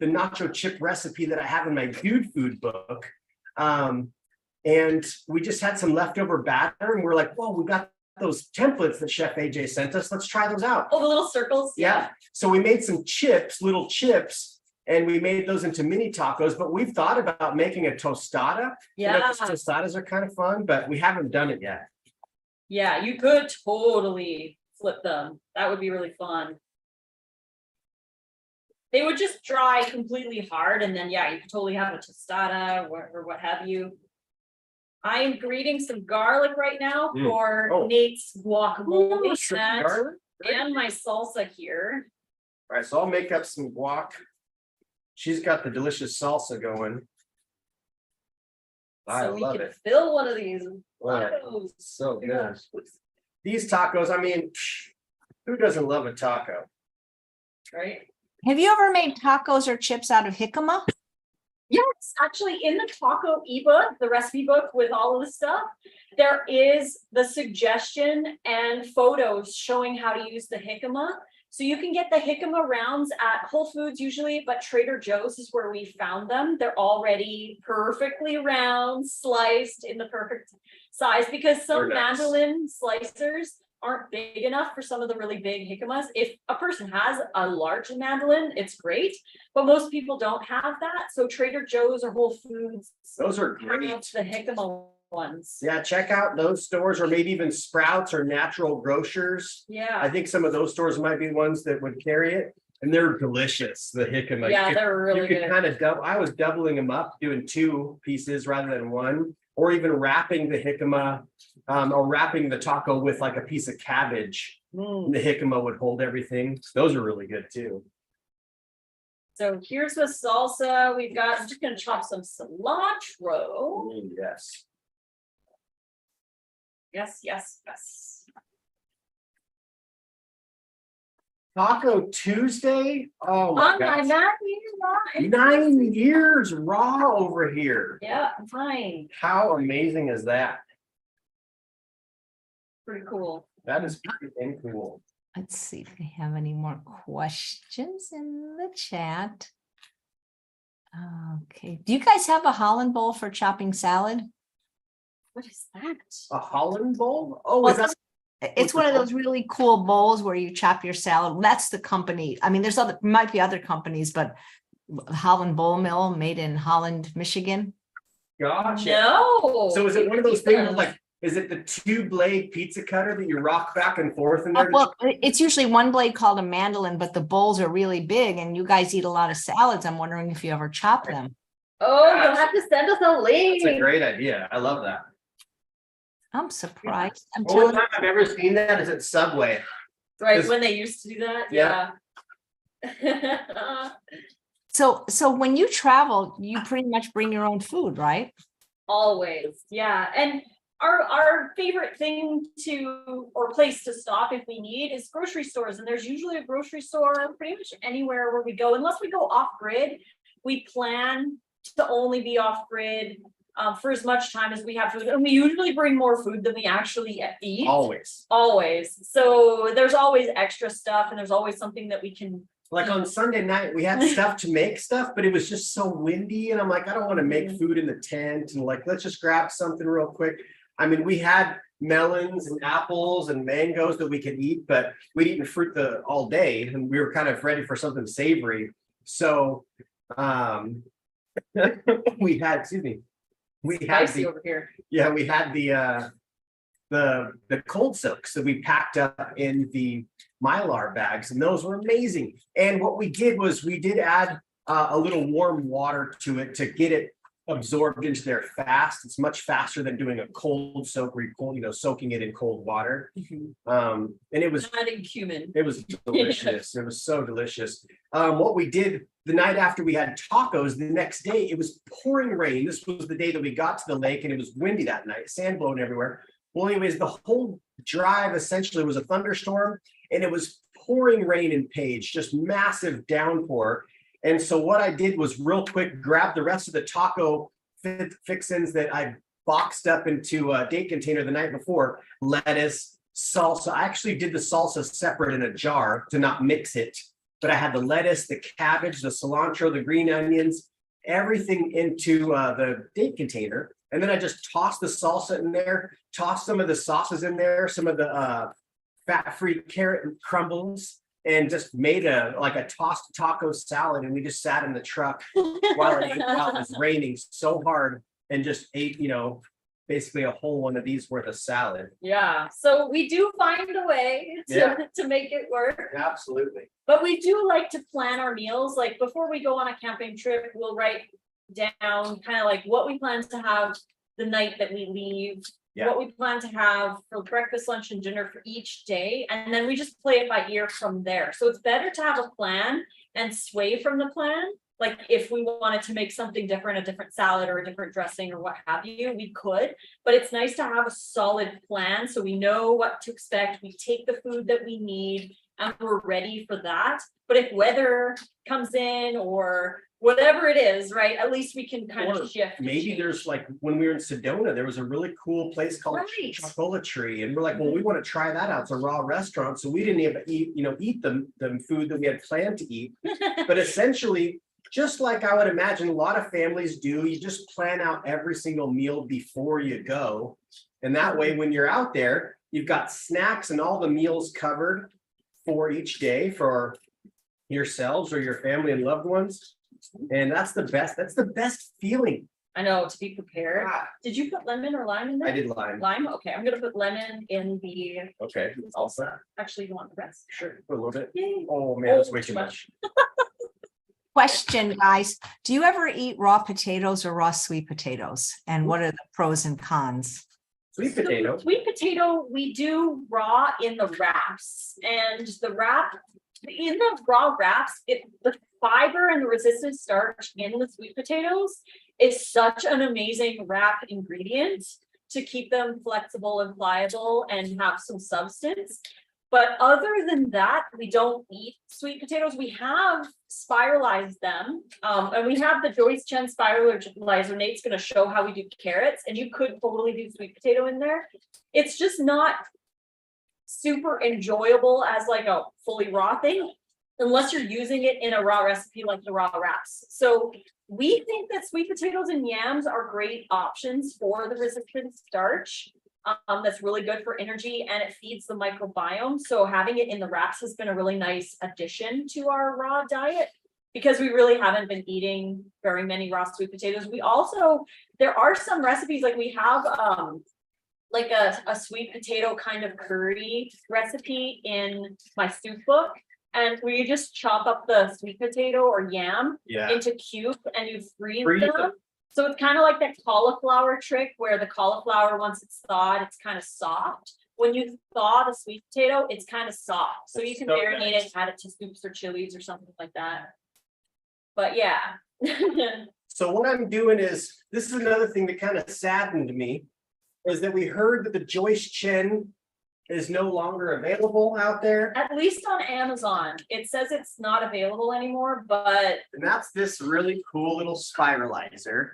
nacho chip recipe that I have in my dude food book. And we just had some leftover batter, and we're like, whoa, we got those templates that Chef AJ sent us. Let's try those out. Oh, the little circles. Yeah. So we made some little chips, and we made those into mini tacos. But we've thought about making a tostada. Yeah. Tostadas are kind of fun, but we haven't done it yet. Yeah, you could totally flip them. That would be really fun. They would just dry completely hard, and then you could totally have a tostada or what have you. I am grating some garlic right now for Nate's guacamole set and my salsa here. All right, so I'll make up some guac. She's got the delicious salsa going. I So we love can it. fill one of these. Wow, so good. These tacos, I mean, who doesn't love a taco? Right? Have you ever made tacos or chips out of jicama? Yes, actually, in the taco ebook, the recipe book with all of the stuff, there is the suggestion and photos showing how to use the jicama. So you can get the jicama rounds at Whole Foods usually, but Trader Joe's is where we found them. They're already perfectly round, sliced in the perfect size, because some mandolin slicers aren't big enough for some of the really big jicamas. If a person has a large mandolin, it's great, but most people don't have that. So Trader Joe's or Whole Foods, those are great. The jicama ones. Yeah, check out those stores, or maybe even Sprouts or Natural Grocers. Yeah. I think some of those stores might be ones that would carry it, and they're delicious. The jicama. Yeah, they're really good. You can kind of double. I was doubling them up, doing 2 pieces rather than 1, or even wrapping the jicama, or wrapping the taco with like a piece of cabbage. The jicama would hold everything. Those are really good too. So here's the salsa we've got. I'm just going to chop some cilantro. Yes. Yes. Taco Tuesday. Oh my I'm gosh. not 9 years raw over here. Yeah, I'm fine. How amazing is that? Pretty cool. That is pretty cool. Let's see if we have any more questions in the chat. Okay. Do you guys have a Holland bowl for chopping salad? What is that? A Holland bowl? Oh, Well, is that it's one of those really cool bowls where you chop your salad. That's the company. I mean, might be other companies, but Holland Bowl Mill, made in Holland, Michigan. gotcha? No. So is it one of those things like, is it the 2-blade pizza cutter that you rock back and forth in there? Well, it's usually one blade called a mandolin, but the bowls are really big, and you guys eat a lot of salads. I'm wondering if you ever chop them. Oh, you'll have to send us a link. That's a great idea. I love that. I'm surprised. I'm Only telling time I've ever seen that is at Subway. Right, when they used to do that. Yeah. So when you travel, you pretty much bring your own food, right? Always, yeah. And our favorite thing or place to stop if we need is grocery stores. And there's usually a grocery store pretty much anywhere where we go, unless we go off grid. We plan to only be off grid for as much time as we have food. And we usually bring more food than we actually eat. Always. So there's always extra stuff, and there's always something that we can. Like on Sunday night, we had stuff to make stuff, but it was just so windy. And I'm like, I don't want to make food in the tent. And like, let's just grab something real quick. I mean, we had melons and apples and mangoes that we could eat, but we'd eaten fruit all day, and we were kind of ready for something savory. So we had, we had Spicy over here. yeah, we had the cold soaks that we packed up in the Mylar bags, and those were amazing. And what we did was we did add a little warm water to it to get it absorbed into there fast. It's much faster than doing a cold soak where you soaking it in cold water. And it was adding cumin. It was delicious. It was so delicious. What we did the night after we had tacos, the next day it was pouring rain. This was the day that we got to the lake, and it was windy that night, sand blowing everywhere. Well, anyways, the whole drive essentially was a thunderstorm, and it was pouring rain in Page, just massive downpour. And so what I did was real quick, grab the rest of the taco fixins that I boxed up into a date container the night before, lettuce, salsa. I actually did the salsa separate in a jar to not mix it, but I had the lettuce, the cabbage, the cilantro, the green onions, everything into the date container. And then I just tossed the salsa in there, tossed some of the sauces in there, some of the fat-free carrot crumbles, and just made a tossed taco salad. And we just sat in the truck while it was raining so hard and just ate, basically a whole one of these worth of salad. Yeah. So we do find a way to make it work. Absolutely. But we do like to plan our meals. Like before we go on a camping trip, we'll write down kind of like what we plan to have the night that we leave. What we plan to have for breakfast, lunch, and dinner for each day. And then we just play it by ear from there. So it's better to have a plan and sway from the plan. Like if we wanted to make something different, a different salad or a different dressing or what have you, we could. But it's nice to have a solid plan so we know what to expect. We take the food that we need and we're ready for that. But if weather comes in or whatever it is, right, at least we can kind of shift. Maybe there's like when we were in Sedona, there was a really cool place called Chocolatry, and we're like, well, we want to try that out. It's a raw restaurant, so we didn't even eat the food that we had planned to eat. But essentially, just like I would imagine a lot of families do, you just plan out every single meal before you go, and that way, when you're out there, you've got snacks and all the meals covered for each day for yourselves or your family and loved ones. And that's the best feeling. I know, to be prepared. Did you put lemon or lime in there? I did lime. Lime, okay, I'm gonna put lemon in the Okay. salsa. Actually, you want the rest? Sure, put a little bit. Yay. Oh man, that's way too much. Question, guys. Do you ever eat raw potatoes or raw sweet potatoes? And what are the pros and cons? Sweet potato. Sweet potato, we do raw in the wraps, and the raw wraps, the fiber and the resistant starch in the sweet potatoes is such an amazing wrap ingredient to keep them flexible and pliable and have some substance. But other than that, we don't eat sweet potatoes. We have spiralized them, and we have the Joyce Chen spiralizer. Nate's going to show how we do carrots, and you could totally do sweet potato in there. It's just not super enjoyable as like a fully raw thing, unless you're using it in a raw recipe like the raw wraps. So we think that sweet potatoes and yams are great options for the resistant starch. That's really good for energy and it feeds the microbiome. So having it in the wraps has been a really nice addition to our raw diet because we really haven't been eating very many raw sweet potatoes. There are some recipes, like we have like a sweet potato kind of curry recipe in my soup book. And we just chop up the sweet potato or yam into cubes and you freeze them. So it's kind of like that cauliflower trick where the cauliflower, once it's thawed, it's kind of soft. When you thaw the sweet potato, it's kind of soft. So you can marinate it, add it to soups or chilies or something like that. But yeah. So what I'm doing is, this is another thing that kind of saddened me, is that we heard that the Joyce Chen is no longer available out there. At least on Amazon. It says it's not available anymore, but. And that's this really cool little spiralizer.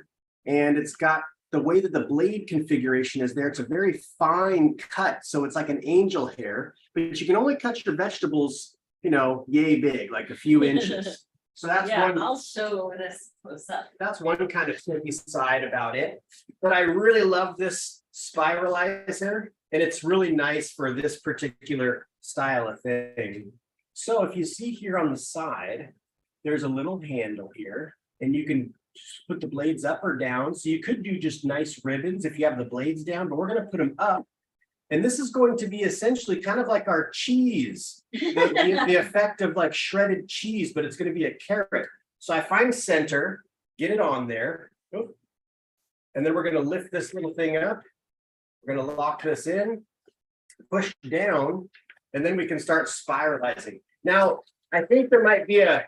And it's got the way that the blade configuration is there. It's a very fine cut. So it's like an angel hair, but you can only cut your vegetables, yay big, like a few inches. So that's one. I'll show this close up. That's one kind of tricky side about it. But I really love this spiralizer. And it's really nice for this particular style of thing. So if you see here on the side, there's a little handle here, and you can just put the blades up or down. So you could do just nice ribbons if you have the blades down, but we're going to put them up And this is going to be essentially kind of like our cheese, the effect of like shredded cheese, but it's going to be a carrot. So I find center, get it on there. And then we're going to lift this little thing up. We're going to lock this in, push down, and then we can start spiralizing. Now, I think there might be a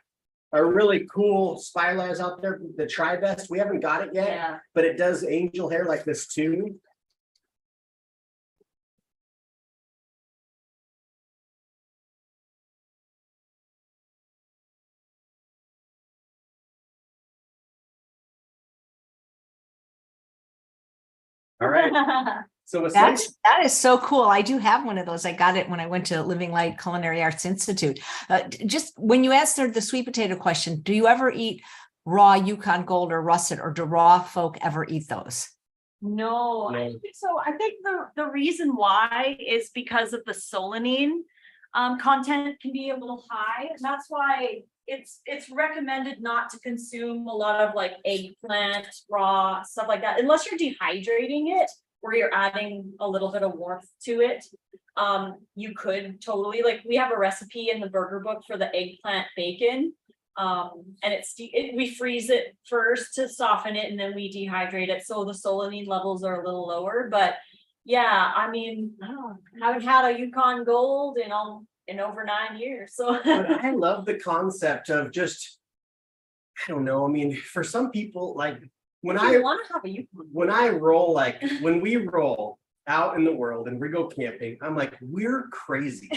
really cool spiralize out there, the Tri-Vest. We haven't got it yet, but it does angel hair like this too. All right. So that is so cool. I do have one of those. I got it when I went to Living Light Culinary Arts Institute. Just when you answered the sweet potato question, do you ever eat raw Yukon Gold or russet, or do raw folk ever eat those? No, I don't think so. I think the reason why is because of the solanine content can be a little high, and that's why it's recommended not to consume a lot of like eggplant, raw stuff like that, unless you're dehydrating it or you're adding a little bit of warmth to it. You could totally, like, we have a recipe in the burger book for the eggplant bacon. And we freeze it first to soften it, and then we dehydrate it, so the solanine levels are a little lower. But yeah, I mean, I haven't had a Yukon Gold in over 9 years. So but I love the concept of just, I don't know. I mean, for some people, like when I want to have a Yukon, when I roll, like when we roll out in the world and we go camping, I'm like, we're crazy.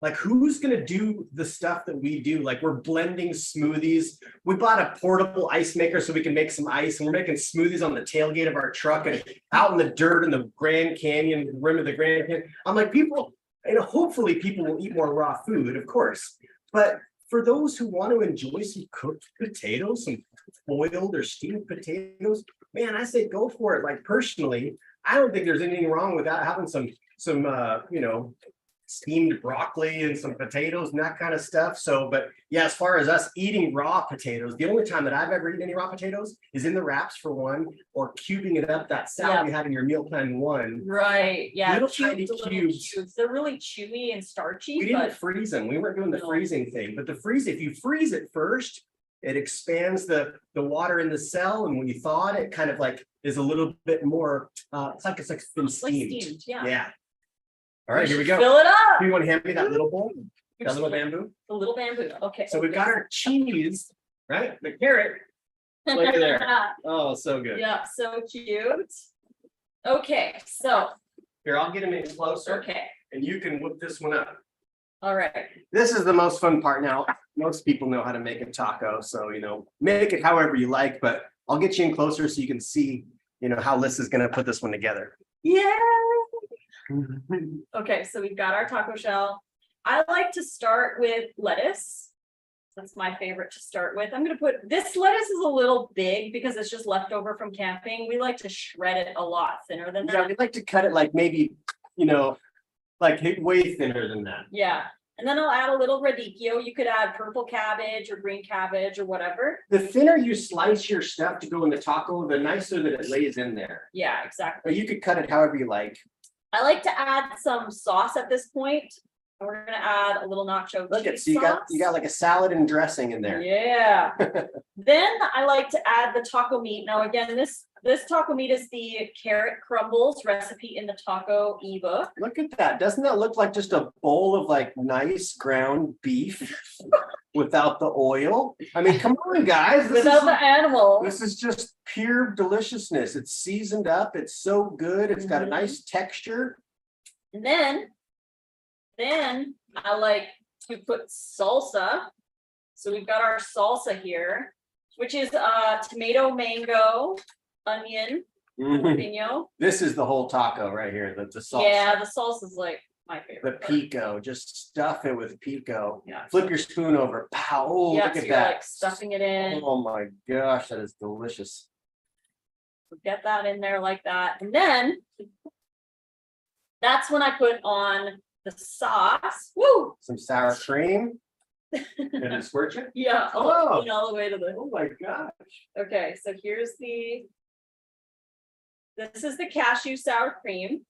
Like, who's going to do the stuff that we do? Like, we're blending smoothies. We bought a portable ice maker so we can make some ice, and we're making smoothies on the tailgate of our truck and out in the dirt in the Grand Canyon, the rim of the Grand Canyon. I'm like, people, hopefully people will eat more raw food, of course. But for those who want to enjoy some cooked potatoes, some boiled or steamed potatoes, man, I say go for it. Like, personally, I don't think there's anything wrong with that, having some steamed broccoli and some potatoes and that kind of stuff. So, but yeah, as far as us eating raw potatoes, the only time that I've ever eaten any raw potatoes is in the wraps for one, or cubing it up, that salad you had in your meal plan one. Right. Yeah. Little tiny cubes. They're really chewy and starchy. We didn't freeze them. We weren't doing the freezing thing, but if you freeze it first, it expands the water in the cell, and when you thaw it, it kind of like is a little bit more it's like been steamed. Yeah. All right, here we go. Fill it up. Do you want to hand me that little bowl? That little bamboo? The little bamboo. Okay. So we've got our cheese, right? The carrot. Look at there. Oh, so good. Yeah, so cute. Okay, so. Here, I'll get him in closer. Okay. And you can whip this one up. All right. This is the most fun part. Now, most people know how to make a taco, so, make it however you like, but I'll get you in closer so you can see, how Lissa's going to put this one together. Yeah. Okay, so we've got our taco shell. I like to start with lettuce. That's my favorite to start with. I'm going to put, this lettuce is a little big because it's just leftover from camping. We like to shred it a lot thinner than that. Yeah, we'd like to cut it like maybe, like way thinner than that. Yeah. And then I'll add a little radicchio. You could add purple cabbage or green cabbage or whatever. The thinner you slice your stuff to go in the taco, the nicer that it lays in there. Yeah, exactly. Or you could cut it however you like. I like to add some sauce at this point. And we're gonna add a little nacho cheese sauce. You got like a salad and dressing in there. Yeah. Then I like to add the taco meat. Now again, this taco meat is the carrot crumbles recipe in the taco ebook. Look at that. Doesn't that look like just a bowl of like nice ground beef without the oil? I mean, come on, guys. Without the animal. This is just pure deliciousness. It's seasoned up. It's so good. It's got a nice texture. And then I like to put salsa. So we've got our salsa here, which is tomato, mango, onion, jalapeno. This is the whole taco right here. The salsa. Yeah, the salsa is like my favorite. The pico, just stuff it with pico. Yeah. Flip your spoon over. Pow! Oh, yeah, look so at you're that. like stuffing it in. Oh my gosh, that is delicious. Get that in there like that, and then that's when I put on the sauce. Woo! Some sour cream. Did it squirt you? Yeah. Oh. All the way to the. Oh my gosh. Okay, so here's this is the cashew sour cream.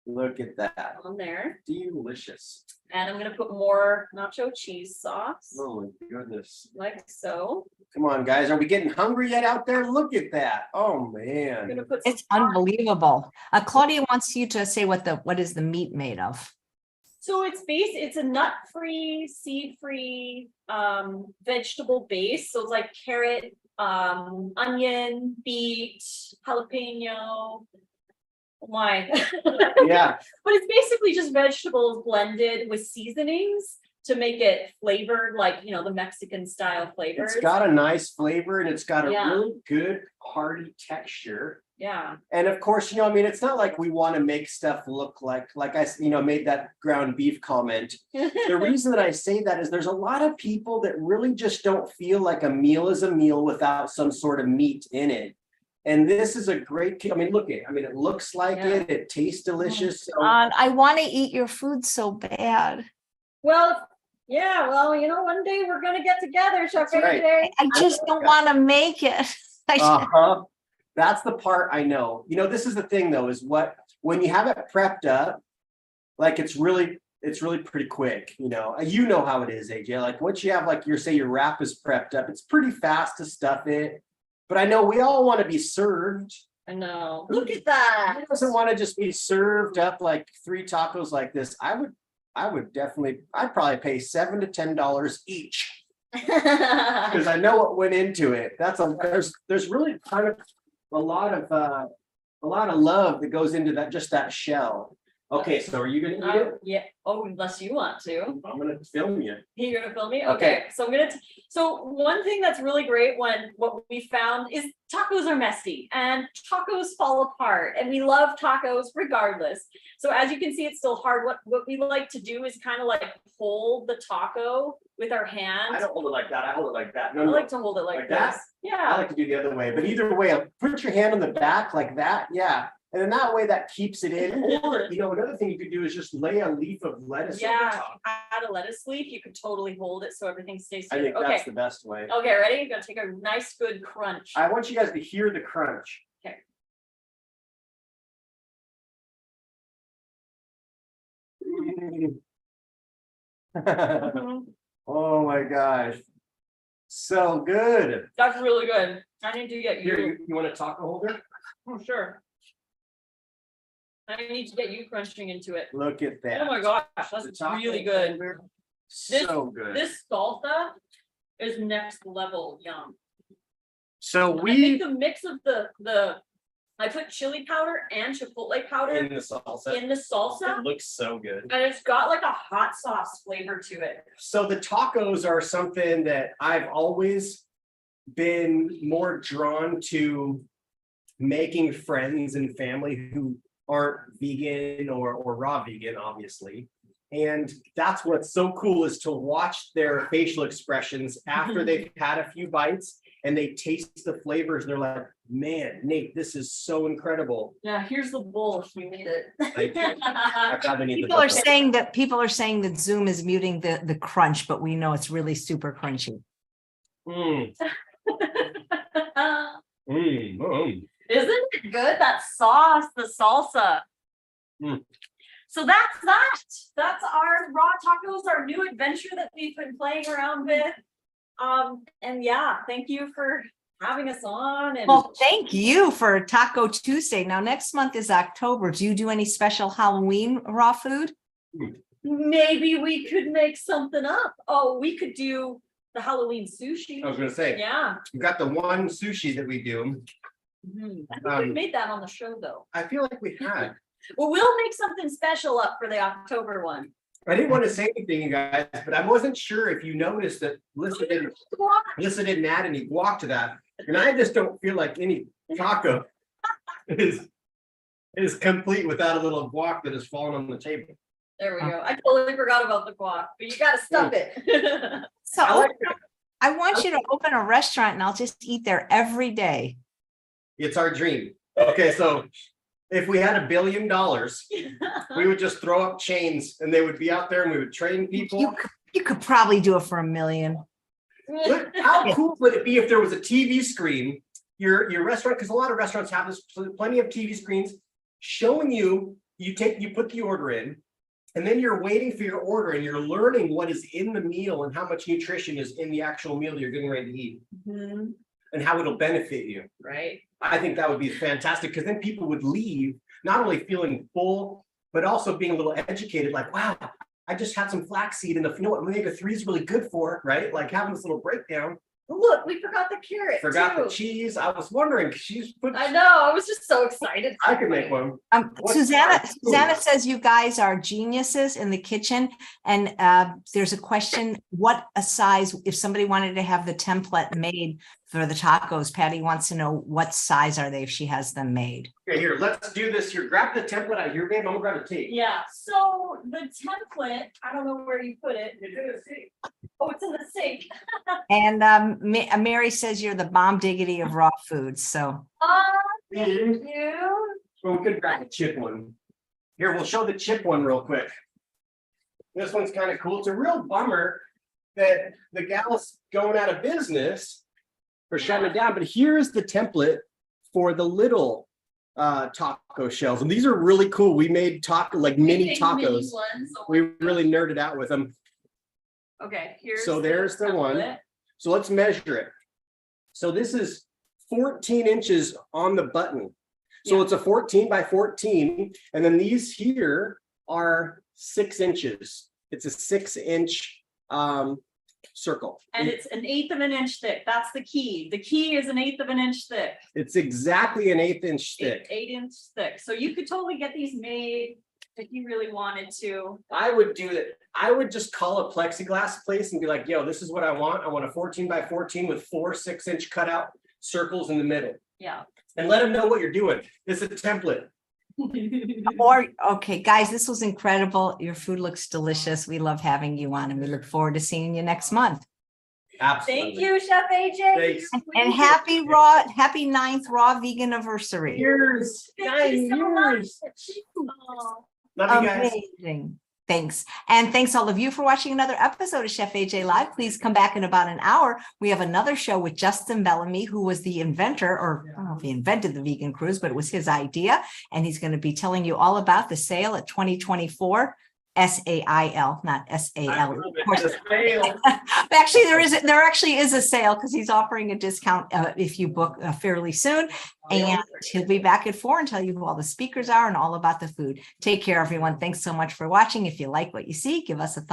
Look at that. on there. Delicious. And I'm gonna put more nacho cheese sauce, Oh my goodness. like so. Come on, guys. Are we getting hungry yet out there? Look at that. Oh I'm man. gonna put some It's unbelievable. Claudia wants you to say what is the meat made of? So it's a nut-free, seed-free, vegetable base. So it's like carrot, onion, beet, jalapeno. Why? Yeah. But it's basically just vegetables blended with seasonings to make it flavored, like, you know, the Mexican style flavors. It's got a nice flavor and it's got a Yeah. really good hearty texture. Yeah. And of course, I mean, it's not like we want to make stuff look like I, made that ground beef comment. The reason that I say that is there's a lot of people that really just don't feel like a meal is a meal without some sort of meat in it. And this is a great, I mean, it looks like Yeah. it tastes delicious. So I want to eat your food so bad. Well, yeah, well, you know, one day we're gonna get together, Chef That's right. AJ. I just don't want to make it. uh-huh. That's the part I know. This is the thing though, is when you have it prepped up, like it's really pretty quick. You know how it is, AJ. Like once you have your wrap is prepped up, it's pretty fast to stuff it. But I know we all want to be served. I know. Look at that. Who doesn't want to just be served up like 3 tacos like this? I'd probably pay $7 to $10 each because I know what went into it. There's really kind of a lot of love that goes into that shell. Okay, so are you gonna eat it? Yeah. Oh, unless you want to. I'm gonna film you. You're gonna film me? Okay. Okay. So I'm gonna. So one thing that's really great what we found is tacos are messy and tacos fall apart, and we love tacos regardless. So as you can see, it's still hard. What we like to do is kind of like hold the taco with our hands. I don't hold it like that. I hold it like that. I like to hold it like Like this. that? I Yeah. like to do the other way, but either way, put your hand on the back like that. Yeah. And then that way that keeps it in. Or, another thing you could do is just lay a leaf of lettuce over Yeah. top. Add a lettuce leaf. You could totally hold it so everything stays I together. think Okay. that's the best way. Okay. Ready? You're gonna take a nice, good crunch. I want you guys to hear the crunch. Okay. Mhm. Oh my gosh. So good. That's really good. I need to get Here, you. you want a taco holder? Oh, sure. I need to get you crunching into it. Look at that. Oh my gosh, The that's taco really good. holder, So good. This salsa is next level yum. So I we think the mix of the I put chili powder and chipotle powder in the salsa. in the salsa, It looks so good. and it's got like a hot sauce flavor to it. So the tacos are something that I've always been more drawn to making friends and family who aren't vegan or raw vegan, obviously. And that's what's so cool is to watch their facial expressions after they've had a few bites and they taste the flavors. They're like, man, Nate, this is so incredible. Yeah, here's the bowl if you need it. Thank you. I probably need the People book. are saying that Zoom is muting the crunch, but we know it's really super crunchy. Mm, mm. Isn't it good? That sauce, the salsa. Mm. So that's that. That's our raw tacos, our new adventure that we've been playing around with. And yeah, thank you for having us on. And Well, thank you for Taco Tuesday. Now, next month is October. Do you do any special Halloween raw food? maybe we could make something up. Oh, we could do the Halloween sushi. I was gonna say, Yeah. we've got the one sushi that we do. Mhm. I think we made that on the show though. I feel like we had. Well, we'll make something special up for the October one. I didn't want to say anything, you guys, but I wasn't sure if you noticed that Lissa didn't add any guac to that. And I just don't feel like any taco is complete without a little guac that has fallen on the table. There we go. I totally forgot about the guac, but you gotta stuff it. So I like I want you to open a restaurant and I'll just eat there every day. It's our dream. Okay, so if we had $1 billion, we would just throw up chains and they would be out there and we would train people. You could probably do it for $1 million. How cool would it be if there was a TV screen, your restaurant, because a lot of restaurants have this, plenty of TV screens showing you, you put the order in, and then you're waiting for your order and you're learning what is in the meal and how much nutrition is in the actual meal that you're getting ready to eat and how it'll benefit you. Right. I think that would be fantastic, because then people would leave not only feeling full, but also being a little educated, like, wow, I just had some flaxseed and you know what omega-3 is really good for, right? Like having this little breakdown. Look, we forgot the carrot. Forgot too. the cheese. I was wondering, she's put, I know. I was just so excited. I could make one. What's Susanna our food? says you guys are geniuses in the kitchen. And there's a question, what a size, if somebody wanted to have the template made for the tacos, Patty wants to know what size are they if she has them made. Okay, here, let's do this here. Grab the template out here, babe. I'm gonna grab a tape. Yeah. So the template, I don't know where you put it. It's in the sink. Oh, it's in the sink. And Mary says you're the bomb diggity of raw foods. So Thank you. Well, we could grab the chip one. Here, we'll show the chip one real quick. This one's kind of cool. It's a real bummer that the gal's going out of business for shutting it down. But here's the template for the little taco shells. And these are really cool. We made mini Mini tacos. ones. Oh We my really nerded out with them. gosh. Okay, here's So there's the one. template. So let's measure it. So this is 14 inches on the button. So Yeah. it's a 14 by 14. And then these here are 6 inches. It's a 6-inch circle. And it's an 1/8 of an inch thick. That's the key. The key is an 1/8 of an inch thick. It's exactly an 1/8 inch thick. 8-inch thick. So you could totally get these made if you really wanted to. I would do that. I would just call a plexiglass place and be like, yo, this is what I want. I want a 14 by 14 with 4 6-inch cutout circles in the middle. Yeah. And let them know what you're doing. It's a template. Or, okay, guys, this was incredible. Your food looks delicious. We love having you on and we look forward to seeing you next month. Absolutely. Thank you, Chef AJ. Thanks. And happy 9th raw vegan anniversary. Years. Thank you 9 so much. years. Oh. Love you guys. Amazing. Thanks. And thanks all of you for watching another episode of Chef AJ Live. Please come back in about an hour. We have another show with Justin Bellamy, who was the inventor, or I don't know if he invented the vegan cruise, but it was his idea. And he's going to be telling you all about the sale at 2024. SAIL, not SAL. Of course. Actually, there actually is a sale because he's offering a discount if you book fairly soon. And he'll be back at 4 and tell you who all the speakers are and all about the food. Take care, everyone. Thanks so much for watching. If you like what you see, give us a thumbs